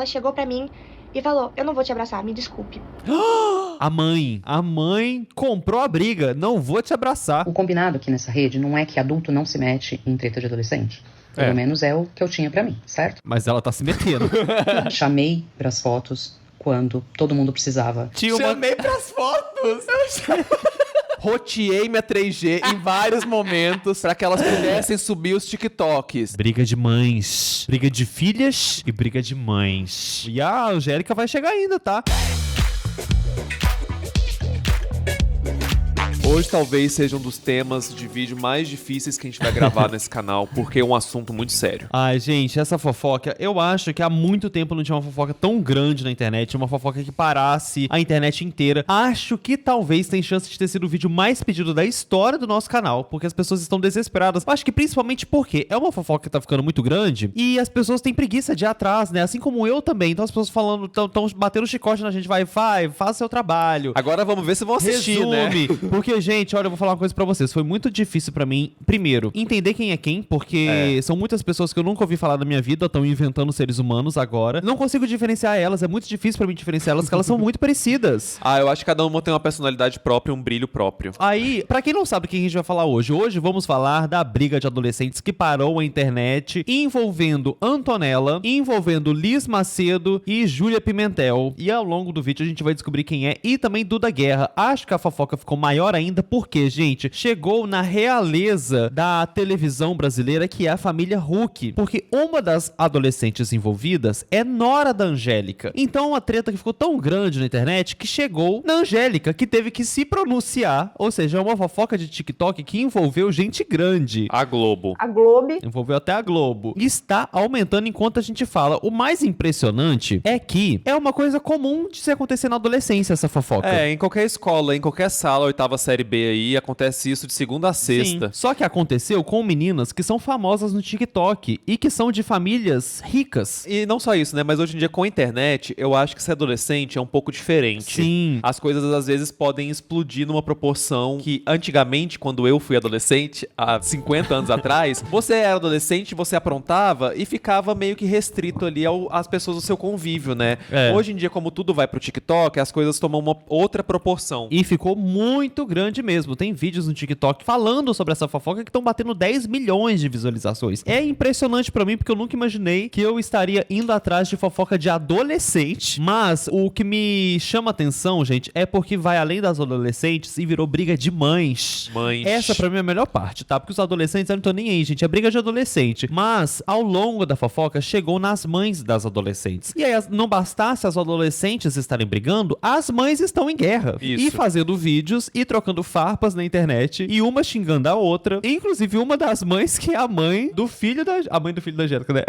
ela chegou pra mim e falou, eu não vou te abraçar, me desculpe. A mãe comprou a briga, não vou te abraçar. O combinado aqui nessa rede não é que adulto não se mete em treta de adolescente. Pelo menos é o que eu tinha pra mim, certo? Mas ela tá se metendo. Chamei pras fotos quando todo mundo precisava. Chamei pras fotos! Roteei minha 3G em vários momentos pra que elas pudessem subir os TikToks. Briga de mães, briga de filhas e briga de mães. E a Angélica vai chegar ainda, tá? Hoje talvez seja um dos temas de vídeo mais difíceis que a gente vai gravar nesse canal, porque é um assunto muito sério. Ai, gente, essa fofoca, eu acho que há muito tempo não tinha uma fofoca tão grande na internet, uma fofoca que parasse a internet inteira. Acho que talvez tem chance de ter sido o vídeo mais pedido da história do nosso canal, porque as pessoas estão desesperadas. Eu acho que principalmente porque é uma fofoca que tá ficando muito grande e as pessoas têm preguiça de ir atrás, né? Assim como eu também. Então as pessoas falando, tão batendo chicote na gente, vai, faz seu trabalho. Agora vamos ver se vão assistir, né? Porque, gente, olha, eu vou falar uma coisa pra vocês. Foi muito difícil pra mim, primeiro, entender quem é quem, porque são muitas pessoas que eu nunca ouvi falar na minha vida, estão inventando seres humanos agora. Não consigo diferenciar elas, é muito difícil pra mim diferenciar elas, porque elas são muito parecidas. Eu acho que cada uma tem uma personalidade própria, um brilho próprio. Aí, pra quem não sabe o que a gente vai falar hoje vamos falar da briga de adolescentes que parou a internet, envolvendo Antonella, envolvendo Liz Macedo e Júlia Pimentel. E ao longo do vídeo a gente vai descobrir quem é, e também Duda Guerra. Acho que a fofoca ficou maior ainda porque, gente, chegou na realeza da televisão brasileira, que é a família Huck. Porque uma das adolescentes envolvidas é nora da Angélica. Então, uma treta que ficou tão grande na internet que chegou na Angélica, que teve que se pronunciar. Ou seja, é uma fofoca de TikTok que envolveu gente grande. A Globo. A Globo. Envolveu até a Globo. E está aumentando enquanto a gente fala. O mais impressionante é que é uma coisa comum de se acontecer na adolescência, essa fofoca. Em qualquer escola, em qualquer sala, oitava série B aí, acontece isso de segunda a sexta. Sim. Só que aconteceu com meninas que são famosas no TikTok e que são de famílias ricas. E não só isso, né? Mas hoje em dia, com a internet, eu acho que ser adolescente é um pouco diferente. Sim. As coisas, às vezes, podem explodir numa proporção que, antigamente, quando eu fui adolescente, há 50 anos atrás, você era adolescente, você aprontava e ficava meio que restrito ali às pessoas do seu convívio, né? Hoje em dia, como tudo vai pro TikTok, as coisas tomam uma outra proporção. E ficou muito grande mesmo. Tem vídeos no TikTok falando sobre essa fofoca que estão batendo 10 milhões de visualizações. É impressionante pra mim, porque eu nunca imaginei que eu estaria indo atrás de fofoca de adolescente. Mas o que me chama atenção, gente, é porque vai além das adolescentes e virou briga de mães. Essa pra mim é a melhor parte, tá? Porque os adolescentes, eu não tô nem aí, gente. É briga de adolescente. Mas, ao longo da fofoca, chegou nas mães das adolescentes. E aí, não bastasse as adolescentes estarem brigando, as mães estão em guerra. Isso. E fazendo vídeos e trocando farpas na internet. E uma xingando a outra. Inclusive, uma das mães que é a mãe do filho da... A mãe do filho da Angélica, né?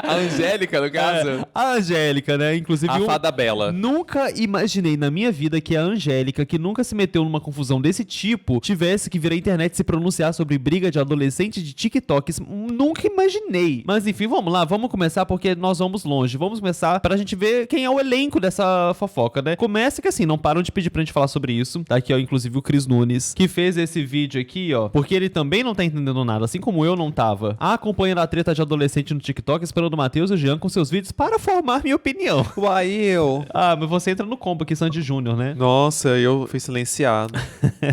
A Angélica, no caso? A Angélica, né? Inclusive... A fada bela. Nunca imaginei na minha vida que a Angélica, que nunca se meteu numa confusão desse tipo, tivesse que vir à internet se pronunciar sobre briga de adolescente de TikToks. Nunca imaginei. Mas enfim, vamos lá. Vamos começar porque nós vamos longe. Vamos começar pra gente ver quem é o elenco dessa fofoca, né? Começa que assim, não param de pedir pra gente falar sobre isso. Tá aqui, ó, inclusive o Cris Nunes, que fez esse vídeo aqui, ó, porque ele também não tá entendendo nada, assim como eu não tava. Acompanhando a treta de adolescente no TikTok, esperando o Matheus e o Jean com seus vídeos para formar minha opinião. Uai, eu... Mas você entra no combo aqui, Sandy Júnior, né? Nossa, eu fui silenciado.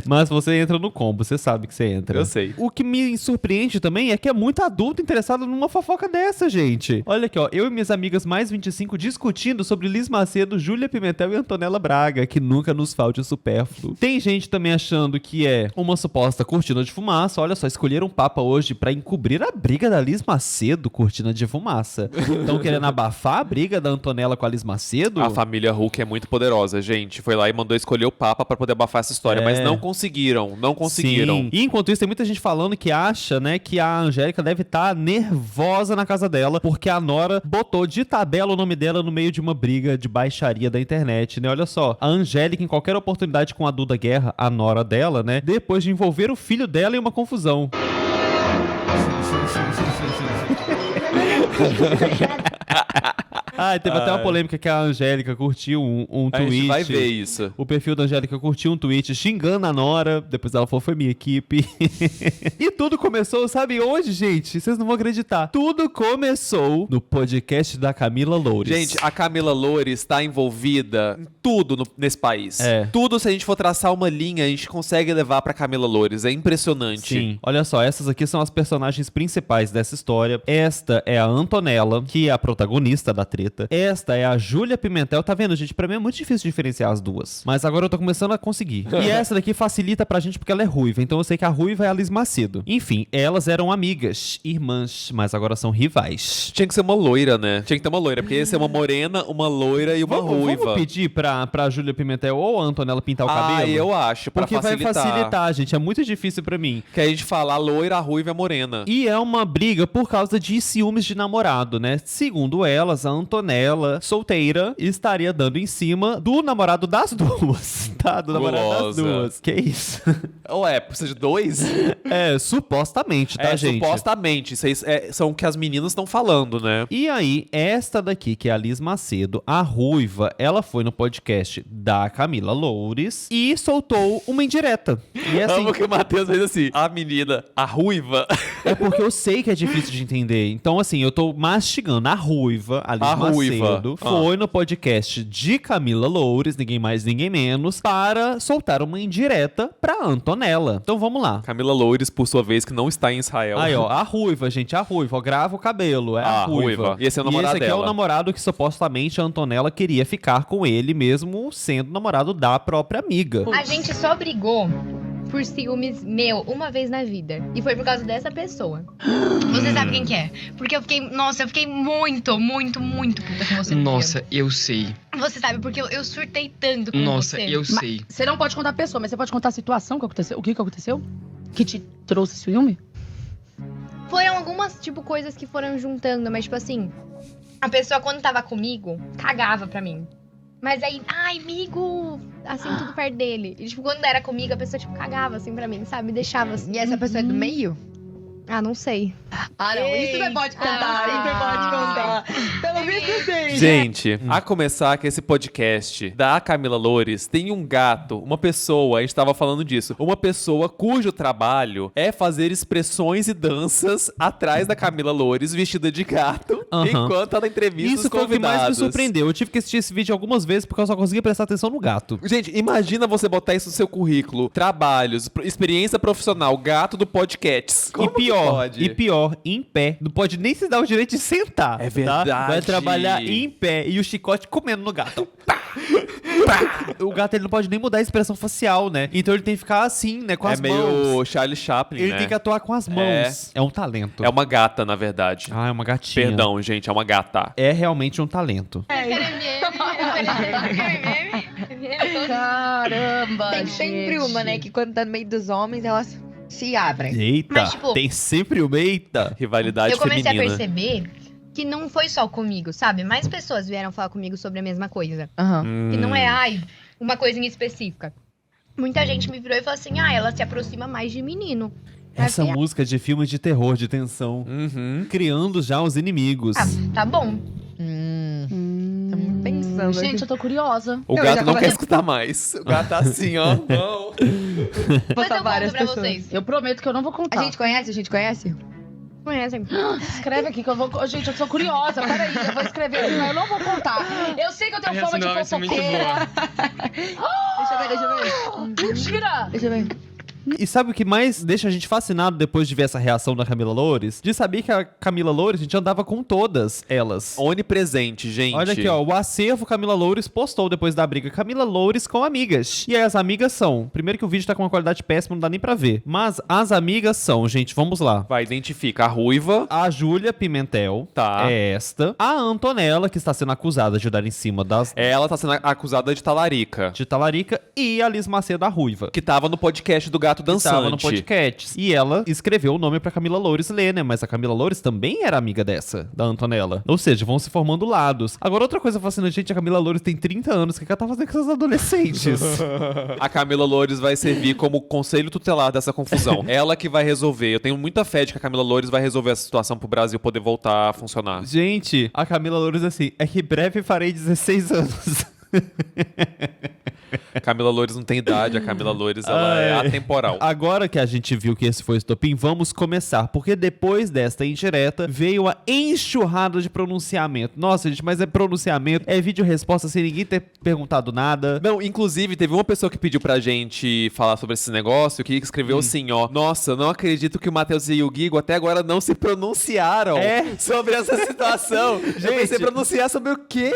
Mas você entra no combo, você sabe que você entra. Eu sei. O que me surpreende também é que é muito adulto interessado numa fofoca dessa, gente. Olha aqui, ó, eu e minhas amigas mais 25 discutindo sobre Liz Macedo, Júlia Pimentel e Antonella Braga, que nunca nos falte o supérfluo. Tem gente também achando que é uma suposta cortina de fumaça. Olha só, escolheram um papa hoje pra encobrir a briga da Liz Macedo, cortina de fumaça. Estão querendo abafar a briga da Antonella com a Liz Macedo? A família Huck é muito poderosa, gente. Foi lá e mandou escolher o papa pra poder abafar essa história, mas não conseguiram. Sim. E enquanto isso, tem muita gente falando que acha, né, que a Angélica deve estar nervosa na casa dela, porque a nora botou de tabela o nome dela no meio de uma briga de baixaria da internet, né? Olha só, a Angélica, em qualquer oportunidade com a Duda Guerra, a nora dela, né, depois de envolver o filho dela em uma confusão. Teve até uma polêmica que a Angélica curtiu um A tweet. gente vai ver isso. O perfil da Angélica curtiu um tweet xingando a Nora. Depois ela falou, foi minha equipe. E tudo começou, sabe onde, gente? Vocês não vão acreditar. Tudo começou no podcast da Camila Loures. Gente, a Camila Loures está envolvida em tudo nesse país. Tudo, se a gente for traçar uma linha, a gente consegue levar pra Camila Loures. É impressionante. Sim. Olha só, essas aqui são as personagens principais dessa história. Esta é a Antonella, que é a protagonista da treta. Esta é a Júlia Pimentel. Tá vendo, gente? Pra mim é muito difícil diferenciar as duas. Mas agora eu tô começando a conseguir. E essa daqui facilita pra gente porque ela é ruiva. Então eu sei que a ruiva é a Liz Macedo. Enfim, elas eram amigas, irmãs, mas agora são rivais. Tinha que ser uma loira, né? Tinha que ter uma loira, porque ia ser uma morena, uma loira e uma ruiva. Vamos pedir pra Júlia Pimentel ou a Antonella pintar o cabelo? Eu acho, pra porque facilitar. vai facilitar, gente. É muito difícil pra mim. Que a gente fala a loira, a ruiva e a morena. E é uma briga por causa de ciúmes de namorado, né? Segundo elas, a Antonella, solteira, estaria dando em cima do namorado das duas, tá? Do namorado das duas. Que isso? Ué, precisa de dois? Supostamente, tá, gente? Supostamente. Isso aí são o que as meninas estão falando, né? E aí, esta daqui, que é a Liz Macedo, a ruiva, ela foi no podcast da Camila Loures e soltou uma indireta. E assim, Amo que o Matheus fez assim, a menina, a ruiva. é porque eu sei que é difícil de entender. Então, assim, eu tô mastigando. A ruiva, a Liz Macedo, foi no podcast de Camila Loures, ninguém mais, ninguém menos, para soltar uma indireta pra Antonella. Então, vamos lá. Camila Loures, por sua vez, que não está em Israel. Aí, ó, a ruiva, gente, a ruiva, ó, grava o cabelo, é a ruiva. E esse é o namorado esse aqui dela. é o namorado que supostamente a Antonella queria ficar com ele, mesmo sendo namorado da própria amiga. A gente só brigou por ciúmes meu uma vez na vida. E foi por causa dessa pessoa. Você sabe quem que é? Porque eu fiquei muito, muito, muito puta com você. Nossa, eu sei. Você sabe, porque eu surtei tanto com Nossa, você. eu sei. Você não pode contar a pessoa, mas você pode contar a situação que aconteceu. O que aconteceu? Que te trouxe ciúme? Foram algumas, coisas que foram juntando, mas, assim, a pessoa, quando tava comigo, cagava pra mim. Mas aí, ai, amigo, assim, tudo perto dele. E, quando era comigo, a pessoa, cagava, assim, pra mim, sabe? Me deixava, assim. E essa pessoa é do meio? Ah, não sei. Ah, não, isso você pode contar, isso você pode contar. Pelo visto tem. Gente, a começar que esse podcast da Camila Loures tem um gato, uma pessoa, a gente tava falando disso, uma pessoa cujo trabalho é fazer expressões e danças atrás da Camila Loures vestida de gato, enquanto ela entrevista Isso os foi o que mais me convidados. surpreendeu. Eu tive que assistir esse vídeo algumas vezes porque eu só conseguia prestar atenção no gato. Gente, imagina você botar isso no seu currículo. Trabalhos, experiência profissional, gato do podcast. Como que pode? E pior, em pé. Não pode nem se dar o direito de sentar. É verdade. Tá? Vai trabalhar em pé e o chicote comendo no gato. Pá! O gato, ele não pode nem mudar a expressão facial, né? Então ele tem que ficar assim, né? Com as mãos. É meio Charlie Chaplin, Ele né? tem que atuar com as mãos. É um talento. É uma gata, na verdade. Ah, é uma gatinha. Perdão, gente, é uma gata. É realmente um talento. Caramba, Tem sempre uma, né? Que quando tá no meio dos homens, elas se abrem. Eita, Mas, tem sempre uma eita. Rivalidade Eu comecei feminina. a perceber que não foi só comigo, sabe? Mais pessoas vieram falar comigo sobre a mesma coisa. Aham. Que não é, uma coisa em específica. Muita gente me virou e falou assim, ela se aproxima mais de menino. Essa Aí eu música de filmes de terror, de tensão. Criando já os inimigos. tá bom. Estamos pensando. Gente, eu tô curiosa. O Eu gato já não quer falei- escutar mais. O gato tá assim, ó. Não. Mas eu várias conto pra pessoas. vocês. Eu prometo que eu não vou contar. A gente conhece? A gente conhece? Conhecem? Escreve aqui que eu vou... Gente, eu sou curiosa. Peraí, eu vou escrever aqui, mas eu não vou contar. Eu sei que eu tenho fama de Essa é muito fofoqueira. boa. Deixa eu ver. Mentira! Deixa eu ver. E sabe o que mais deixa a gente fascinado depois de ver essa reação da Camila Loures? De saber que a Camila Loures, a gente andava com todas elas. Onipresente, gente. Olha aqui, ó, o acervo Camila Loures postou depois da briga. Camila Loures com amigas. E aí as amigas são... Primeiro que o vídeo tá com uma qualidade péssima, não dá nem pra ver. Mas as amigas são, gente, vamos lá. Vai, identifica a ruiva. A Júlia Pimentel, Tá. é esta. A Antonella, que está sendo acusada de dar em cima Ela tá sendo acusada de talarica. de talarica. E a Liz Macedo, a ruiva. Que tava no podcast do Gato gato que tava no dançante. podcast. E ela escreveu o nome pra Camila Loures ler, né? Mas a Camila Loures também era amiga dessa, da Antonella. Ou seja, vão se formando lados. Agora, outra coisa fascinante, gente, a Camila Loures tem 30 anos. O que ela tá fazendo com essas adolescentes? A Camila Loures vai servir como conselho tutelar dessa confusão. Ela que vai resolver. Eu tenho muita fé de que a Camila Loures vai resolver essa situação pro Brasil poder voltar a funcionar. Gente, a Camila Loures, assim, é que breve farei 16 anos. Camila Loures não tem idade, a Camila Loures ela é atemporal. Agora que a gente viu que esse foi o estopim, vamos começar. Porque depois desta indireta, veio a enxurrada de pronunciamento. Nossa, gente, mas é pronunciamento, é vídeo-resposta sem ninguém ter perguntado nada. Não, inclusive, teve uma pessoa que pediu pra gente falar sobre esse negócio, que escreveu assim, ó: nossa, não acredito que o Matheus e o Guigo até agora não se pronunciaram sobre essa situação. Eu pensei pronunciar sobre o quê?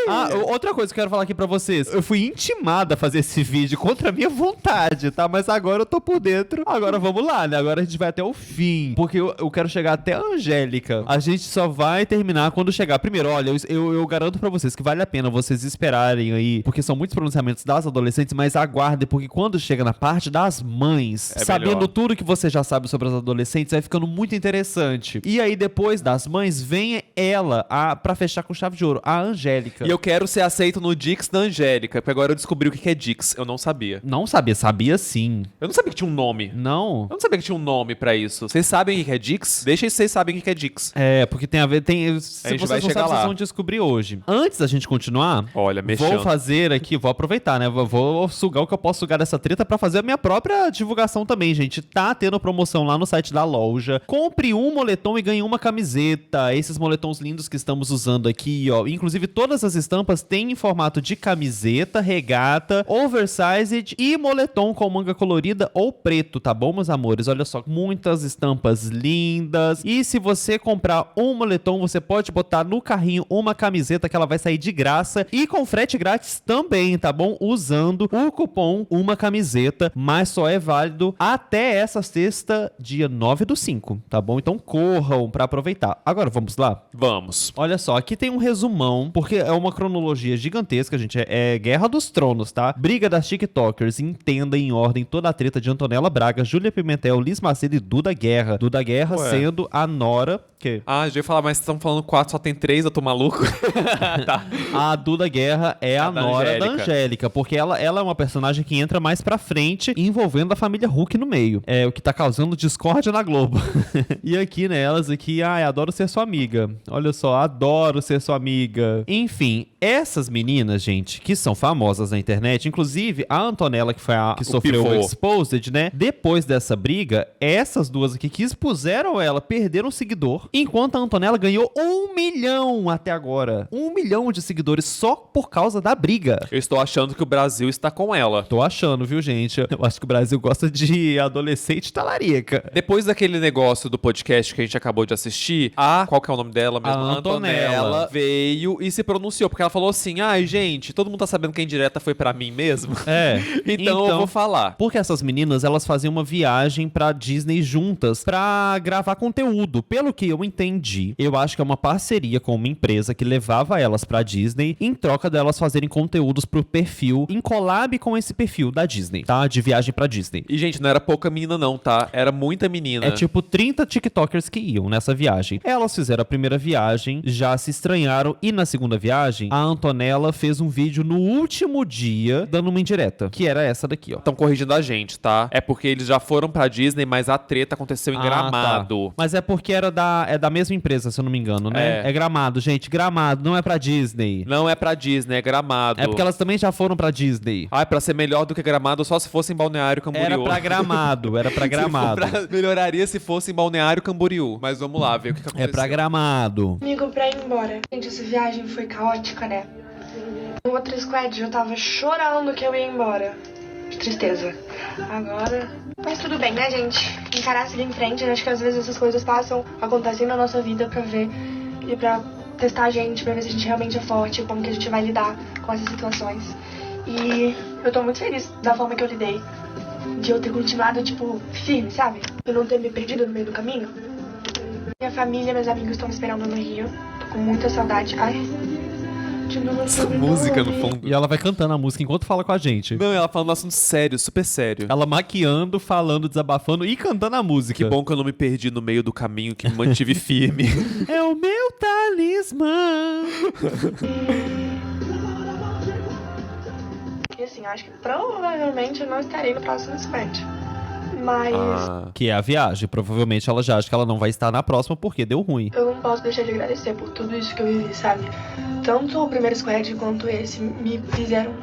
Outra coisa que eu quero falar aqui pra vocês. Eu fui intimada a fazer esse vídeo contra a minha vontade, tá? Mas agora eu tô por dentro. Agora vamos lá, né? Agora a gente vai até o fim. Porque eu quero chegar até a Angélica. A gente só vai terminar quando chegar. Primeiro, olha, eu garanto pra vocês que vale a pena vocês esperarem aí, porque são muitos pronunciamentos das adolescentes, mas aguardem, porque quando chega na parte das mães, sabendo melhor. tudo que você já sabe sobre as adolescentes, vai ficando muito interessante. E aí, depois das mães, vem ela pra fechar com chave de ouro, a Angélica. E eu quero ser aceito no Dix da Angélica, porque agora eu descobri o que é Dix. Eu não sabia. Não sabia, sabia sim. Eu não sabia que tinha um nome. Não. Eu não sabia que tinha um nome pra isso. Vocês sabem o que é Dix? Deixa se vocês sabem o que é Dix. É, porque tem a ver. Se gente vocês vai não chegar sabem, lá. vocês vão descobrir hoje. Antes da gente continuar, Olha, mexendo. vou fazer aqui, vou aproveitar, né? Vou sugar o que eu posso sugar dessa treta pra fazer a minha própria divulgação também, gente. Tá tendo promoção lá no site da loja. Compre um moletom e ganhe uma camiseta. Esses moletons lindos que estamos usando aqui, ó. Inclusive, todas as estampas têm em formato de camiseta, regata, oversized e moletom com manga colorida ou preto, tá bom, meus amores? Olha só, muitas estampas lindas. E se você comprar um moletom, você pode botar no carrinho uma camiseta que ela vai sair de graça e com frete grátis também, tá bom? Usando o cupom uma camiseta, mas só é válido até essa sexta, dia 9/5, tá bom? Então corram pra aproveitar. Agora, vamos lá? Vamos. Olha só, aqui tem um resumão, porque é uma cronologia gigantesca, gente. É Guerra dos Tronos, tá? Briga das TikTokers, entenda em ordem toda a treta de Antonella Braga, Júlia Pimentel, Liz Macedo e Duda Guerra. Duda Guerra sendo a Nora... Que? Ah, já ia falar, mas estão falando 4, só tem 3, eu tô maluco. Tá. A Duda Guerra é a da Nora Angélica. da Angélica, porque ela é uma personagem que entra mais pra frente, envolvendo a família Huck no meio. É o que tá causando discórdia na Globo. E aqui, né, elas aqui, adoro ser sua amiga. Olha só, adoro ser sua amiga. Enfim, essas meninas, gente, que são famosas na internet, inclusive a Antonella, que foi a que sofreu o pivô. Exposed, né? Depois dessa briga, essas duas aqui que expuseram ela, perderam um seguidor, enquanto a Antonella ganhou 1 milhão até agora. 1 milhão de seguidores só por causa da briga. Eu estou achando que o Brasil está com ela. Tô achando, viu, gente? Eu acho que o Brasil gosta de adolescente talarica. Depois daquele negócio do podcast que a gente acabou de assistir, qual que é o nome dela mesmo? A Antonella veio e se pronunciou, porque ela falou assim, ai, gente, todo mundo tá sabendo que a indireta foi pra mim mesmo. É. Então eu vou falar. Porque essas meninas, elas faziam uma viagem pra Disney juntas pra gravar conteúdo. Pelo que eu entendi, eu acho que é uma parceria com uma empresa que levava elas pra Disney em troca delas fazerem conteúdos pro perfil, em collab com esse perfil da Disney, tá? De viagem pra Disney. E, gente, não era pouca menina não, tá? Era muita menina. É tipo 30 TikTokers que iam nessa viagem. Elas fizeram a primeira viagem, já se estranharam, e na segunda viagem, a Antonella fez um vídeo no último dia, dando uma indireta, que era essa daqui, ó. Estão corrigindo a gente, tá? É porque eles já foram pra Disney, mas a treta aconteceu em Gramado. Tá. Mas é porque é da mesma empresa, se eu não me engano, né? É Gramado, gente. Gramado, não é pra Disney. Não é pra Disney, é Gramado. É porque elas também já foram pra Disney. Ai, pra ser melhor do que Gramado, só se fosse em Balneário Camboriú. Era pra Gramado, era pra Gramado. Melhoraria se fosse em Balneário Camboriú. Mas vamos lá, ver o que aconteceu. É pra Gramado. Amigo, pra ir embora. Gente, essa viagem foi caótica, né? No outro squad eu tava chorando que eu ia embora. De tristeza. Agora... Mas tudo bem, né, gente? Encarar, seguir em frente. Eu acho que às vezes essas coisas acontecem na nossa vida pra ver e pra testar a gente, pra ver se a gente realmente é forte, como que a gente vai lidar com essas situações. E eu tô muito feliz da forma que eu lidei. De eu ter continuado, tipo, firme, sabe? Eu não ter me perdido no meio do caminho. Minha família, meus amigos estão me esperando no Rio. Tô com muita saudade. Ai, Essa música no fundo. E ela vai cantando a música enquanto fala com a gente. Não, ela falando um assunto sério, super sério. Ela maquiando, falando, desabafando e cantando a música. Que bom que eu não me perdi no meio do caminho, que me mantive firme. É o meu talismã. E assim, acho que provavelmente eu não estarei no próximo squad. Mas Que é a viagem. Provavelmente ela já acha que ela não vai estar na próxima porque deu ruim. eu não posso deixar de agradecer por tudo isso que eu vivi, sabe? Tanto o primeiro squad quanto esse me fizeram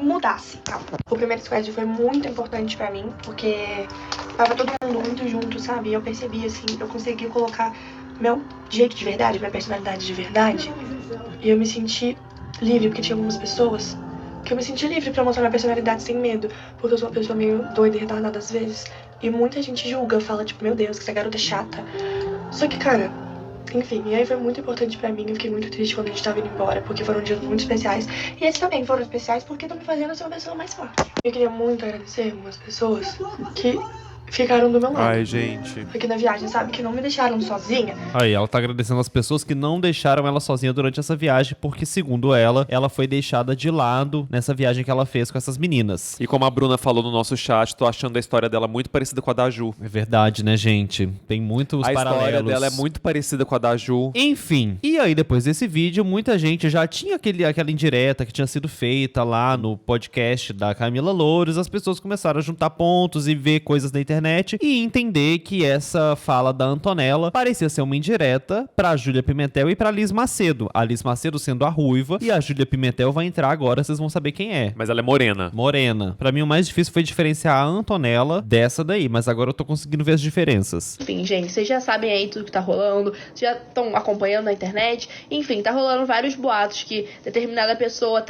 mudar, assim, tá? O primeiro squad foi muito importante pra mim, porque tava todo mundo muito junto, sabe? E eu percebi, assim, eu consegui colocar meu jeito de verdade, minha personalidade de verdade. E eu me senti livre, porque tinha algumas pessoas que eu me senti livre pra mostrar minha personalidade sem medo, porque eu sou uma pessoa meio doida e retardada às vezes. E muita gente julga, fala tipo, meu Deus, que essa garota é chata. Só que, cara, enfim, e aí foi muito importante pra mim. Eu fiquei muito triste quando a gente tava indo embora, porque foram dias muito especiais. E esses também foram especiais porque estão me fazendo ser uma pessoa mais forte. Eu queria muito agradecer algumas pessoas que ficaram do meu lado. Ai, gente. Aqui na viagem, sabe? Que não me deixaram sozinha. Aí, ela tá agradecendo as pessoas que não deixaram ela sozinha durante essa viagem, porque, segundo ela foi deixada de lado nessa viagem que ela fez com essas meninas. E como a Bruna falou no nosso chat, tô achando a história dela muito parecida com a da Ju. É verdade, né, gente? Tem muitos A paralelos. história dela é muito parecida com a da Ju. Enfim, e aí depois desse vídeo, muita gente já tinha aquela indireta que tinha sido feita lá no podcast da Camila Loures, as pessoas começaram a juntar pontos e ver coisas na internet e entender que essa fala da Antonella parecia ser uma indireta pra Júlia Pimentel e pra Liz Macedo. A Liz Macedo sendo a ruiva e a Júlia Pimentel vai entrar agora, vocês vão saber quem é. Mas ela é morena. Morena. Pra mim o mais difícil foi diferenciar a Antonella dessa daí, mas agora eu tô conseguindo ver as diferenças. Enfim, gente, vocês já sabem aí tudo que tá rolando, já estão acompanhando na internet. Enfim, tá rolando vários boatos que determinada pessoa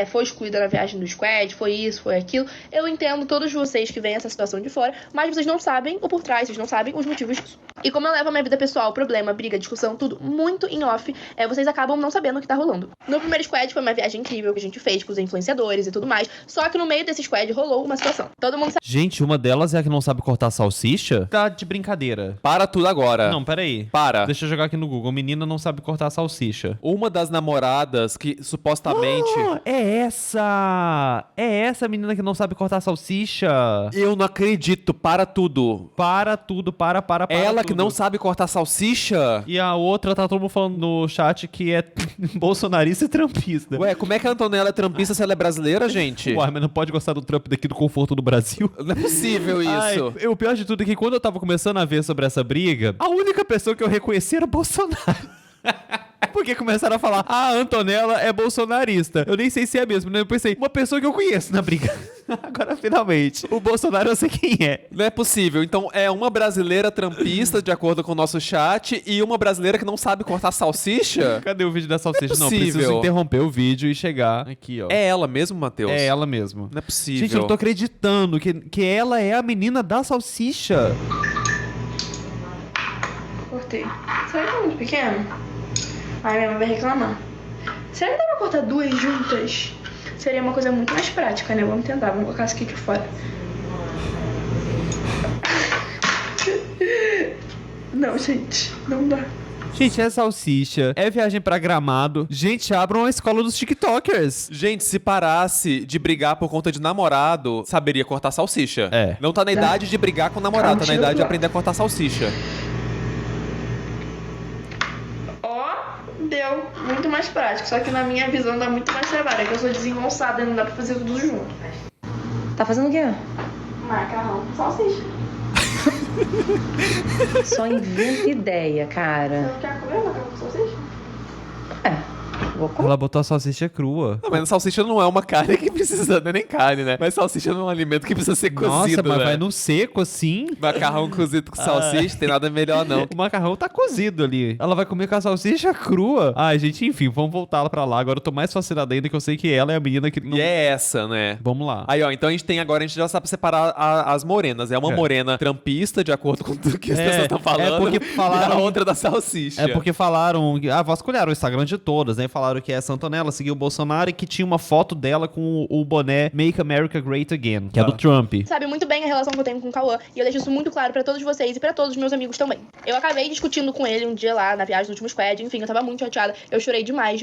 foi excluída na viagem do squad, foi isso, foi aquilo. Eu entendo todos vocês que veem essa situação de fora, mas vocês não sabem o por trás, vocês não sabem os motivos disso. E como eu levo a minha vida pessoal, problema, briga, discussão, tudo muito em off, vocês acabam não sabendo o que tá rolando. No primeiro squad foi uma viagem incrível que a gente fez com os influenciadores e tudo mais, só que no meio desse squad rolou uma situação. Todo mundo sabe. Gente, uma delas é a que não sabe cortar salsicha? Tá de brincadeira. Para tudo agora. Não, peraí. Para. Deixa eu jogar aqui no Google. Menina não sabe cortar salsicha. Uma das namoradas que supostamente... É essa! É essa menina que não sabe cortar salsicha. Eu não acredito. Para tudo. Para tudo, para Ela que tudo. não sabe cortar salsicha? E a outra, tá todo mundo falando no chat que é bolsonarista e trampista. Ué, como é que a Antonella é trampista se ela é brasileira, gente? Ué, mas não pode gostar do Trump daqui do conforto do Brasil? Não é possível isso. Ai, o pior de tudo é que quando eu tava começando a ver sobre essa briga, a única pessoa que eu reconheci era Bolsonaro. Porque começaram a falar, a Antonella é bolsonarista. Eu nem sei se é mesmo, né? Eu pensei, uma pessoa que eu conheço na briga. Agora, finalmente, o Bolsonaro eu sei quem é. Não é possível. Então, é uma brasileira trampista, de acordo com o nosso chat, e uma brasileira que não sabe cortar salsicha? Cadê o vídeo da salsicha? Não é preciso possível. interromper o vídeo e chegar aqui, ó. É ela mesmo, Matheus? É ela mesmo. Não é possível. Gente, eu não tô acreditando que ela é a menina da salsicha. Cortei. Será que é muito pequeno? Ai, minha mãe vai reclamar. Será que dá pra cortar duas juntas? Seria uma coisa muito mais prática, né? Vamos tentar, vamos colocar isso aqui de fora. Não, gente, não dá. Gente, é salsicha, é viagem pra Gramado. Gente, abram a escola dos TikTokers. Gente, se parasse de brigar por conta de namorado, saberia cortar salsicha. É. Não tá na idade de brigar com o namorado, Calma, tá na idade de chega. aprender a cortar salsicha. Deu muito mais prático, só que na minha visão dá muito mais trabalho, é que eu sou desengonçada e não dá pra fazer tudo junto. Tá fazendo o quê? Macarrão, salsicha. Só inventa ideia, cara. Não quer comer macarrão com salsicha? Vou comer. Ela botou a salsicha crua. Não, mas salsicha não é uma carne que precisa, não é nem carne, né? Mas salsicha não é um alimento que precisa ser Nossa, cozido, mas né? vai no seco assim? Macarrão cozido com salsicha, tem nada melhor não. O macarrão tá cozido ali. Ela vai comer com a salsicha crua. Ai, gente, enfim, vamos voltar pra lá. Agora eu tô mais fascinado ainda que eu sei que ela é a menina que... Não... E é essa, né? Vamos lá. Aí, ó, então a gente já sabe separar as morenas. É uma morena trampista, de acordo com tudo que as pessoas estão falando. É porque falaram... E a outra da salsicha. É porque falaram... Ah, vasculharam o Instagram de todas, né? Falaram falaram que essa Antonella seguiu o Bolsonaro e que tinha uma foto dela com o boné Make America Great Again, que é do Trump. Sabe muito bem a relação que eu tenho com o Cauã, e eu deixo isso muito claro pra todos vocês e pra todos os meus amigos também. Eu acabei discutindo com ele um dia lá na viagem do último squad, enfim, eu tava muito chateada, eu chorei demais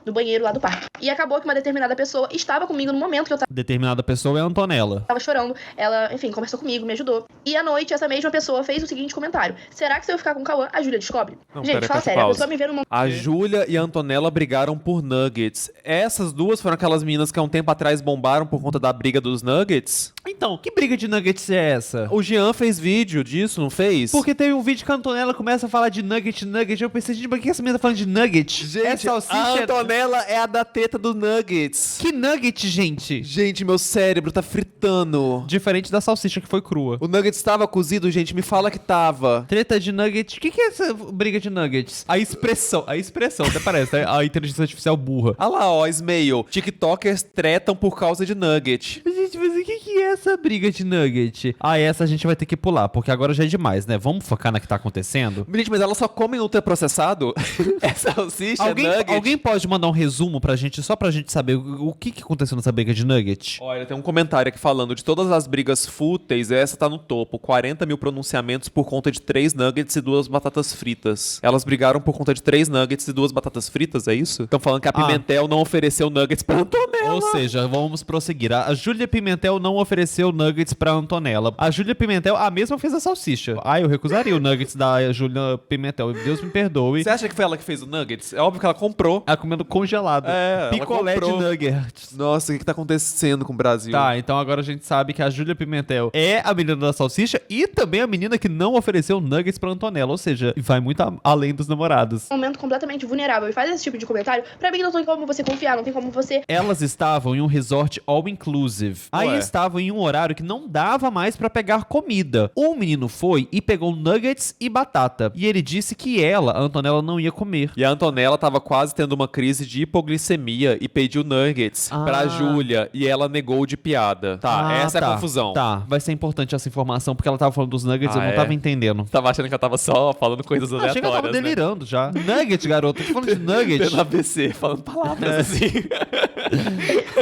no banheiro lá do parque. E acabou que uma determinada pessoa estava comigo no momento que eu Determinada pessoa é a Antonella. tava chorando, ela, enfim, conversou comigo, me ajudou. E à noite, essa mesma pessoa fez o seguinte comentário: será que se eu ficar com o Cauã, a Júlia descobre? Não, Gente, pera, fala essa sério, a pausa. pessoa me vê num momento. A Júlia e a Antonella brigaram por nuggets. Essas duas foram aquelas meninas que há um tempo atrás bombaram por conta da briga dos nuggets? Então, que briga de nuggets é essa? O Jean fez vídeo disso, não fez? Porque teve um vídeo que a Antonella começa a falar de nugget. Eu pensei, gente, mas que essa menina tá falando de nugget? Gente, é salsicha. a Antonella é a da teta do nuggets. Que nugget, gente? Gente, meu cérebro tá fritando. Diferente da salsicha que foi crua. O nugget estava cozido, gente? Me fala que tava. Treta de nugget. O que é essa briga de nuggets? A expressão, até parece, né? A inteligência artificial burra. Ah lá, ó, Smail. TikTokers tretam por causa de nugget. Gente, mas o que é essa briga de nugget? Ah, essa a gente vai ter que pular, porque agora já é demais, né? Vamos focar na que tá acontecendo? Gente, mas elas só comem ultraprocessado? É salsicha, nugget? Alguém pode mandar um resumo pra gente, só pra gente saber o que aconteceu nessa briga de nugget? Olha, tem um comentário aqui falando de todas as brigas fúteis, essa tá no topo. 40 mil pronunciamentos por conta de 3 nuggets e 2 batatas fritas. Elas brigaram por conta de 3 nuggets e 2 batatas fritas, é isso? Estão falando que a Pimentel não ofereceu nuggets pra Antonella. Ou seja, vamos prosseguir. A Júlia Pimentel não ofereceu nuggets pra Antonella. A Júlia Pimentel, a mesma fez a salsicha. Ah, eu recusaria o nuggets da Júlia Pimentel. Deus me perdoe. Você acha que foi ela que fez o nuggets? É óbvio que ela comprou. Ela comendo congelado. É, Picolé ela de comprou. nuggets. Nossa, o que tá acontecendo com o Brasil? Tá, então agora a gente sabe que a Júlia Pimentel é a menina da salsicha e também a menina que não ofereceu nuggets pra Antonella. Ou seja, vai muito além dos namorados. Um momento completamente vulnerável e faz esse tipo de comentário, pra mim não tem como você confiar, não tem como você. Elas estavam em um resort all-inclusive. Aí Ué. estavam em um horário que não dava mais pra pegar comida. O menino foi e pegou nuggets e batata. E ele disse que ela, a Antonella, não ia comer. E a Antonella tava quase tendo uma crise de hipoglicemia e pediu nuggets pra Júlia e ela negou de piada. Tá, essa é a confusão. Tá, vai ser importante essa informação porque ela tava falando dos nuggets e eu não é? tava entendendo. Tava achando que ela tava só falando coisas Achei aleatórias, que eu tava né? delirando já. Nuggets, garoto. Tô falando de nuggets. Tendo ABC, falando palavras assim.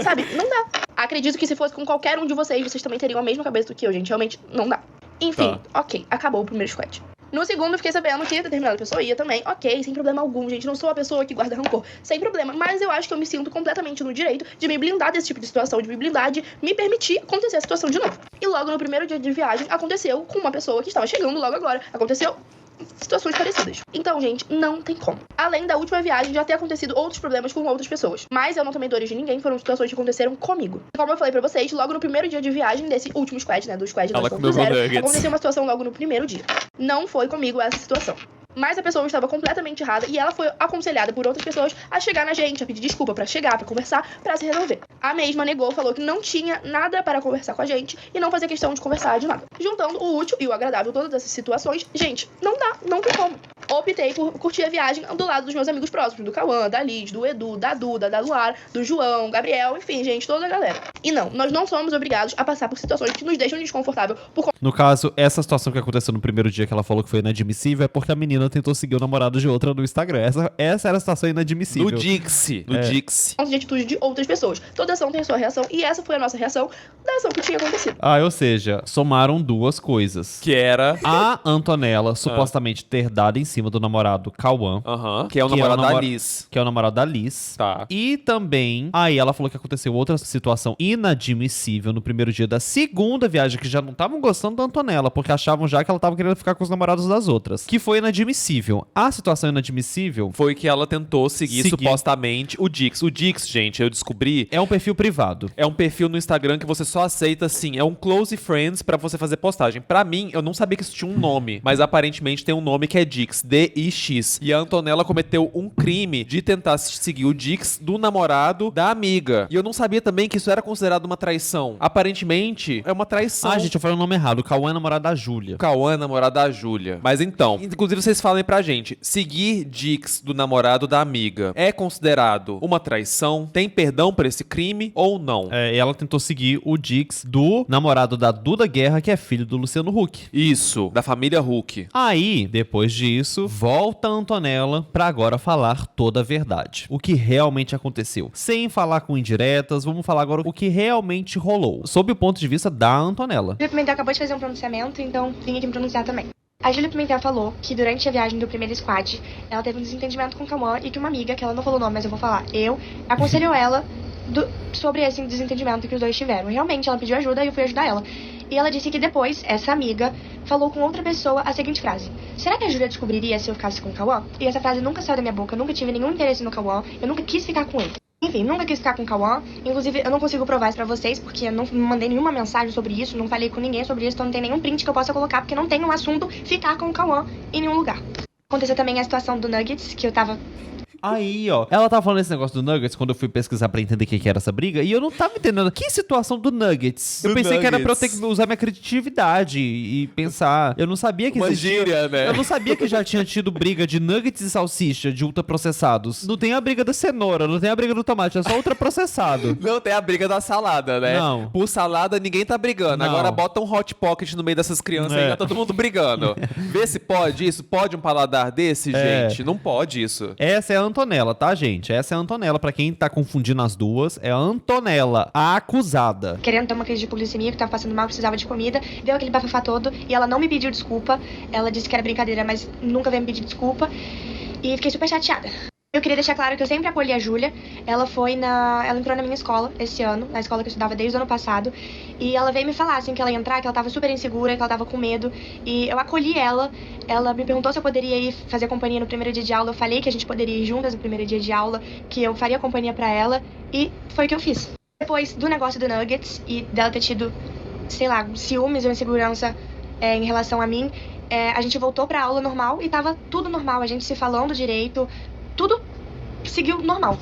Sabe, não dá. Acredito que se fosse com qualquer um de vocês também teriam a mesma cabeça do que eu, gente. Realmente, não dá. Enfim, ok, acabou o primeiro squad. No segundo, eu fiquei sabendo que determinada pessoa ia também. Ok, sem problema algum, gente. Não sou a pessoa que guarda rancor. Sem problema. Mas eu acho que eu me sinto completamente no direito de me blindar desse tipo de situação, de me blindar, de me permitir acontecer a situação de novo. E logo no primeiro dia de viagem, aconteceu com uma pessoa que estava chegando logo agora. Aconteceu situações parecidas. Então, gente, não tem como. Além da última viagem, já ter acontecido outros problemas com outras pessoas. Mas eu não tomei dores de ninguém, foram situações que aconteceram comigo. Como eu falei pra vocês, logo no primeiro dia de viagem desse último squad, né, do squad 2.0, aconteceu uma situação logo no primeiro dia. Não foi comigo essa situação. Mas a pessoa estava completamente errada e ela foi aconselhada por outras pessoas a chegar na gente, a pedir desculpa pra chegar, pra conversar, pra se resolver. A mesma negou, falou que não tinha nada para conversar com a gente e não fazia questão de conversar de nada. Juntando o útil e o agradável, todas essas situações, gente, não dá, não tem como. Optei por curtir a viagem do lado dos meus amigos próximos, do Cauã, da Liz, do Edu, da Duda, da Luar, do João, Gabriel, enfim, gente, toda a galera. E não, nós não somos obrigados a passar por situações que nos deixam desconfortável por conta. No caso, essa situação que aconteceu no primeiro dia que ela falou que foi inadmissível é porque a menina tentou seguir o namorado de outra no Instagram. Essa era a situação inadmissível. No Dixie. Dixie. De atitude de outras pessoas. Toda ação tem a sua reação e essa foi a nossa reação da ação que tinha acontecido. Ou seja, somaram duas coisas. Que era a Antonella supostamente ter dado em cima do namorado Cauã. Que é o namorado da Liz. Que é o namorado da Liz. Tá. E também, aí ela falou que aconteceu outra situação inadmissível no primeiro dia da segunda viagem, que já não estavam gostando da Antonella, porque achavam já que ela tava querendo ficar com os namorados das outras. Que foi inadmissível. A situação inadmissível foi que ela tentou seguir supostamente o Dix. O Dix, gente, eu descobri, é um perfil privado. É um perfil no Instagram que você só aceita, assim, é um close friends pra você fazer postagem. Pra mim, eu não sabia que isso tinha um nome, mas aparentemente tem um nome que é Dix, D-I-X. E a Antonella cometeu um crime de tentar seguir o Dix do namorado da amiga. E eu não sabia também que isso era considerado uma traição. Aparentemente, é uma traição. Gente, eu falei o nome errado. O Cauã é namorado da Júlia. O Cauã é namorado da Júlia. Mas então, inclusive vocês falem pra gente, seguir Dix do namorado da amiga é considerado uma traição? Tem perdão por esse crime ou não? E ela tentou seguir o Dix do namorado da Duda Guerra, que é filho do Luciano Huck. Isso, da família Huck. Aí, depois disso, isso, volta a Antonella pra agora falar toda a verdade. O que realmente aconteceu. Sem falar com indiretas, vamos falar agora o que realmente rolou. Sob o ponto de vista da Antonella. Júlia Pimentel acabou de fazer um pronunciamento, então vim aqui me pronunciar também. A Júlia Pimentel falou que durante a viagem do primeiro squad, ela teve um desentendimento com o Cauã e que uma amiga, que ela não falou o nome, mas eu vou falar, aconselhou ela sobre esse desentendimento que os dois tiveram. E realmente, ela pediu ajuda e eu fui ajudar ela. E ela disse que depois, essa amiga falou com outra pessoa a seguinte frase: será que a Júlia descobriria se eu ficasse com o Cauã? E essa frase nunca saiu da minha boca, eu nunca tive nenhum interesse no Cauã, eu nunca quis ficar com ele. Enfim, nunca quis ficar com o Cauã. Inclusive, eu não consigo provar isso pra vocês, porque eu não mandei nenhuma mensagem sobre isso, não falei com ninguém sobre isso, então não tem nenhum print que eu possa colocar, porque não tem um assunto ficar com o Cauã em nenhum lugar. Aconteceu também a situação do Nuggets, que eu tava... Aí, ó, ela tava falando esse negócio do Nuggets quando eu fui pesquisar pra entender o que era essa briga, e eu não tava entendendo. Que situação do Nuggets? Eu pensei que era pra eu ter que usar minha criatividade e pensar. Eu não sabia que existia. Gíria, né? Eu não sabia que já tinha tido briga de nuggets e salsicha, de ultraprocessados. Não tem a briga da cenoura, não tem a briga do tomate, é só ultraprocessado. Não tem a briga da salada, né? Não. Por salada, ninguém tá brigando. Não. Agora bota um hot pocket no meio dessas crianças aí, tá todo mundo brigando. Vê se pode isso. Pode um paladar desse, gente? Não pode isso. Essa é a Antonella, tá, gente? Essa é a Antonella. Pra quem tá confundindo as duas, é a Antonella, a acusada. querendo ter uma crise de glicemia, que tava passando mal, precisava de comida, deu aquele bafafá todo, e ela não me pediu desculpa. Ela disse que era brincadeira, mas nunca veio me pedir desculpa. E fiquei super chateada. Eu queria deixar claro que eu sempre acolhi a Júlia. Ela entrou na minha escola esse ano, na escola que eu estudava desde o ano passado. E ela veio me falar, assim, que ela ia entrar, que ela tava super insegura, que ela tava com medo. E eu acolhi ela. Ela me perguntou se eu poderia ir fazer companhia no primeiro dia de aula. Eu falei que a gente poderia ir juntas no primeiro dia de aula, que eu faria companhia pra ela. E foi o que eu fiz. Depois do negócio do Nuggets e dela ter tido, sei lá, ciúmes ou insegurança em relação a mim, a gente voltou pra aula normal e tava tudo normal. A gente se falando direito, tudo seguiu normal.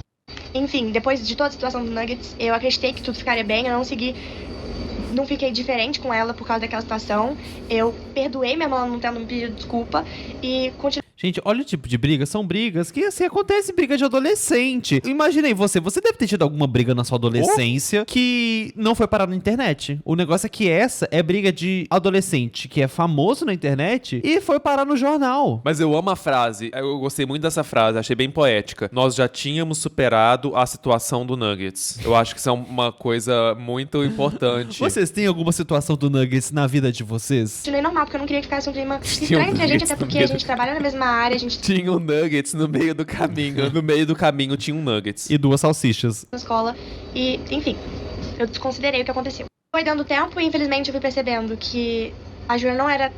Enfim, depois de toda a situação do Nuggets, eu acreditei que tudo ficaria bem. Eu não fiquei diferente com ela por causa daquela situação. Eu perdoei mesmo ela não tendo me pedido desculpa e continuei. Gente, olha o tipo de briga. São brigas que, assim, acontece briga de adolescente. Imaginei você deve ter tido alguma briga na sua adolescência que não foi parar na internet. O negócio é que essa é briga de adolescente que é famoso na internet e foi parar no jornal. Mas eu amo a frase, eu gostei muito dessa frase, achei bem poética. Nós já tínhamos superado a situação do Nuggets. Eu acho que isso é uma coisa muito importante. Vocês têm alguma situação do Nuggets na vida de vocês? Continuei normal, porque eu não queria que ficasse um clima estranho entre a gente, até porque a gente trabalha na mesma área, a gente Tinha um Nuggets no meio do caminho. No meio do caminho tinha um Nuggets. E 2 salsichas. na escola. E, enfim, eu desconsiderei o que aconteceu. Foi dando tempo e, infelizmente, eu fui percebendo que a Júlia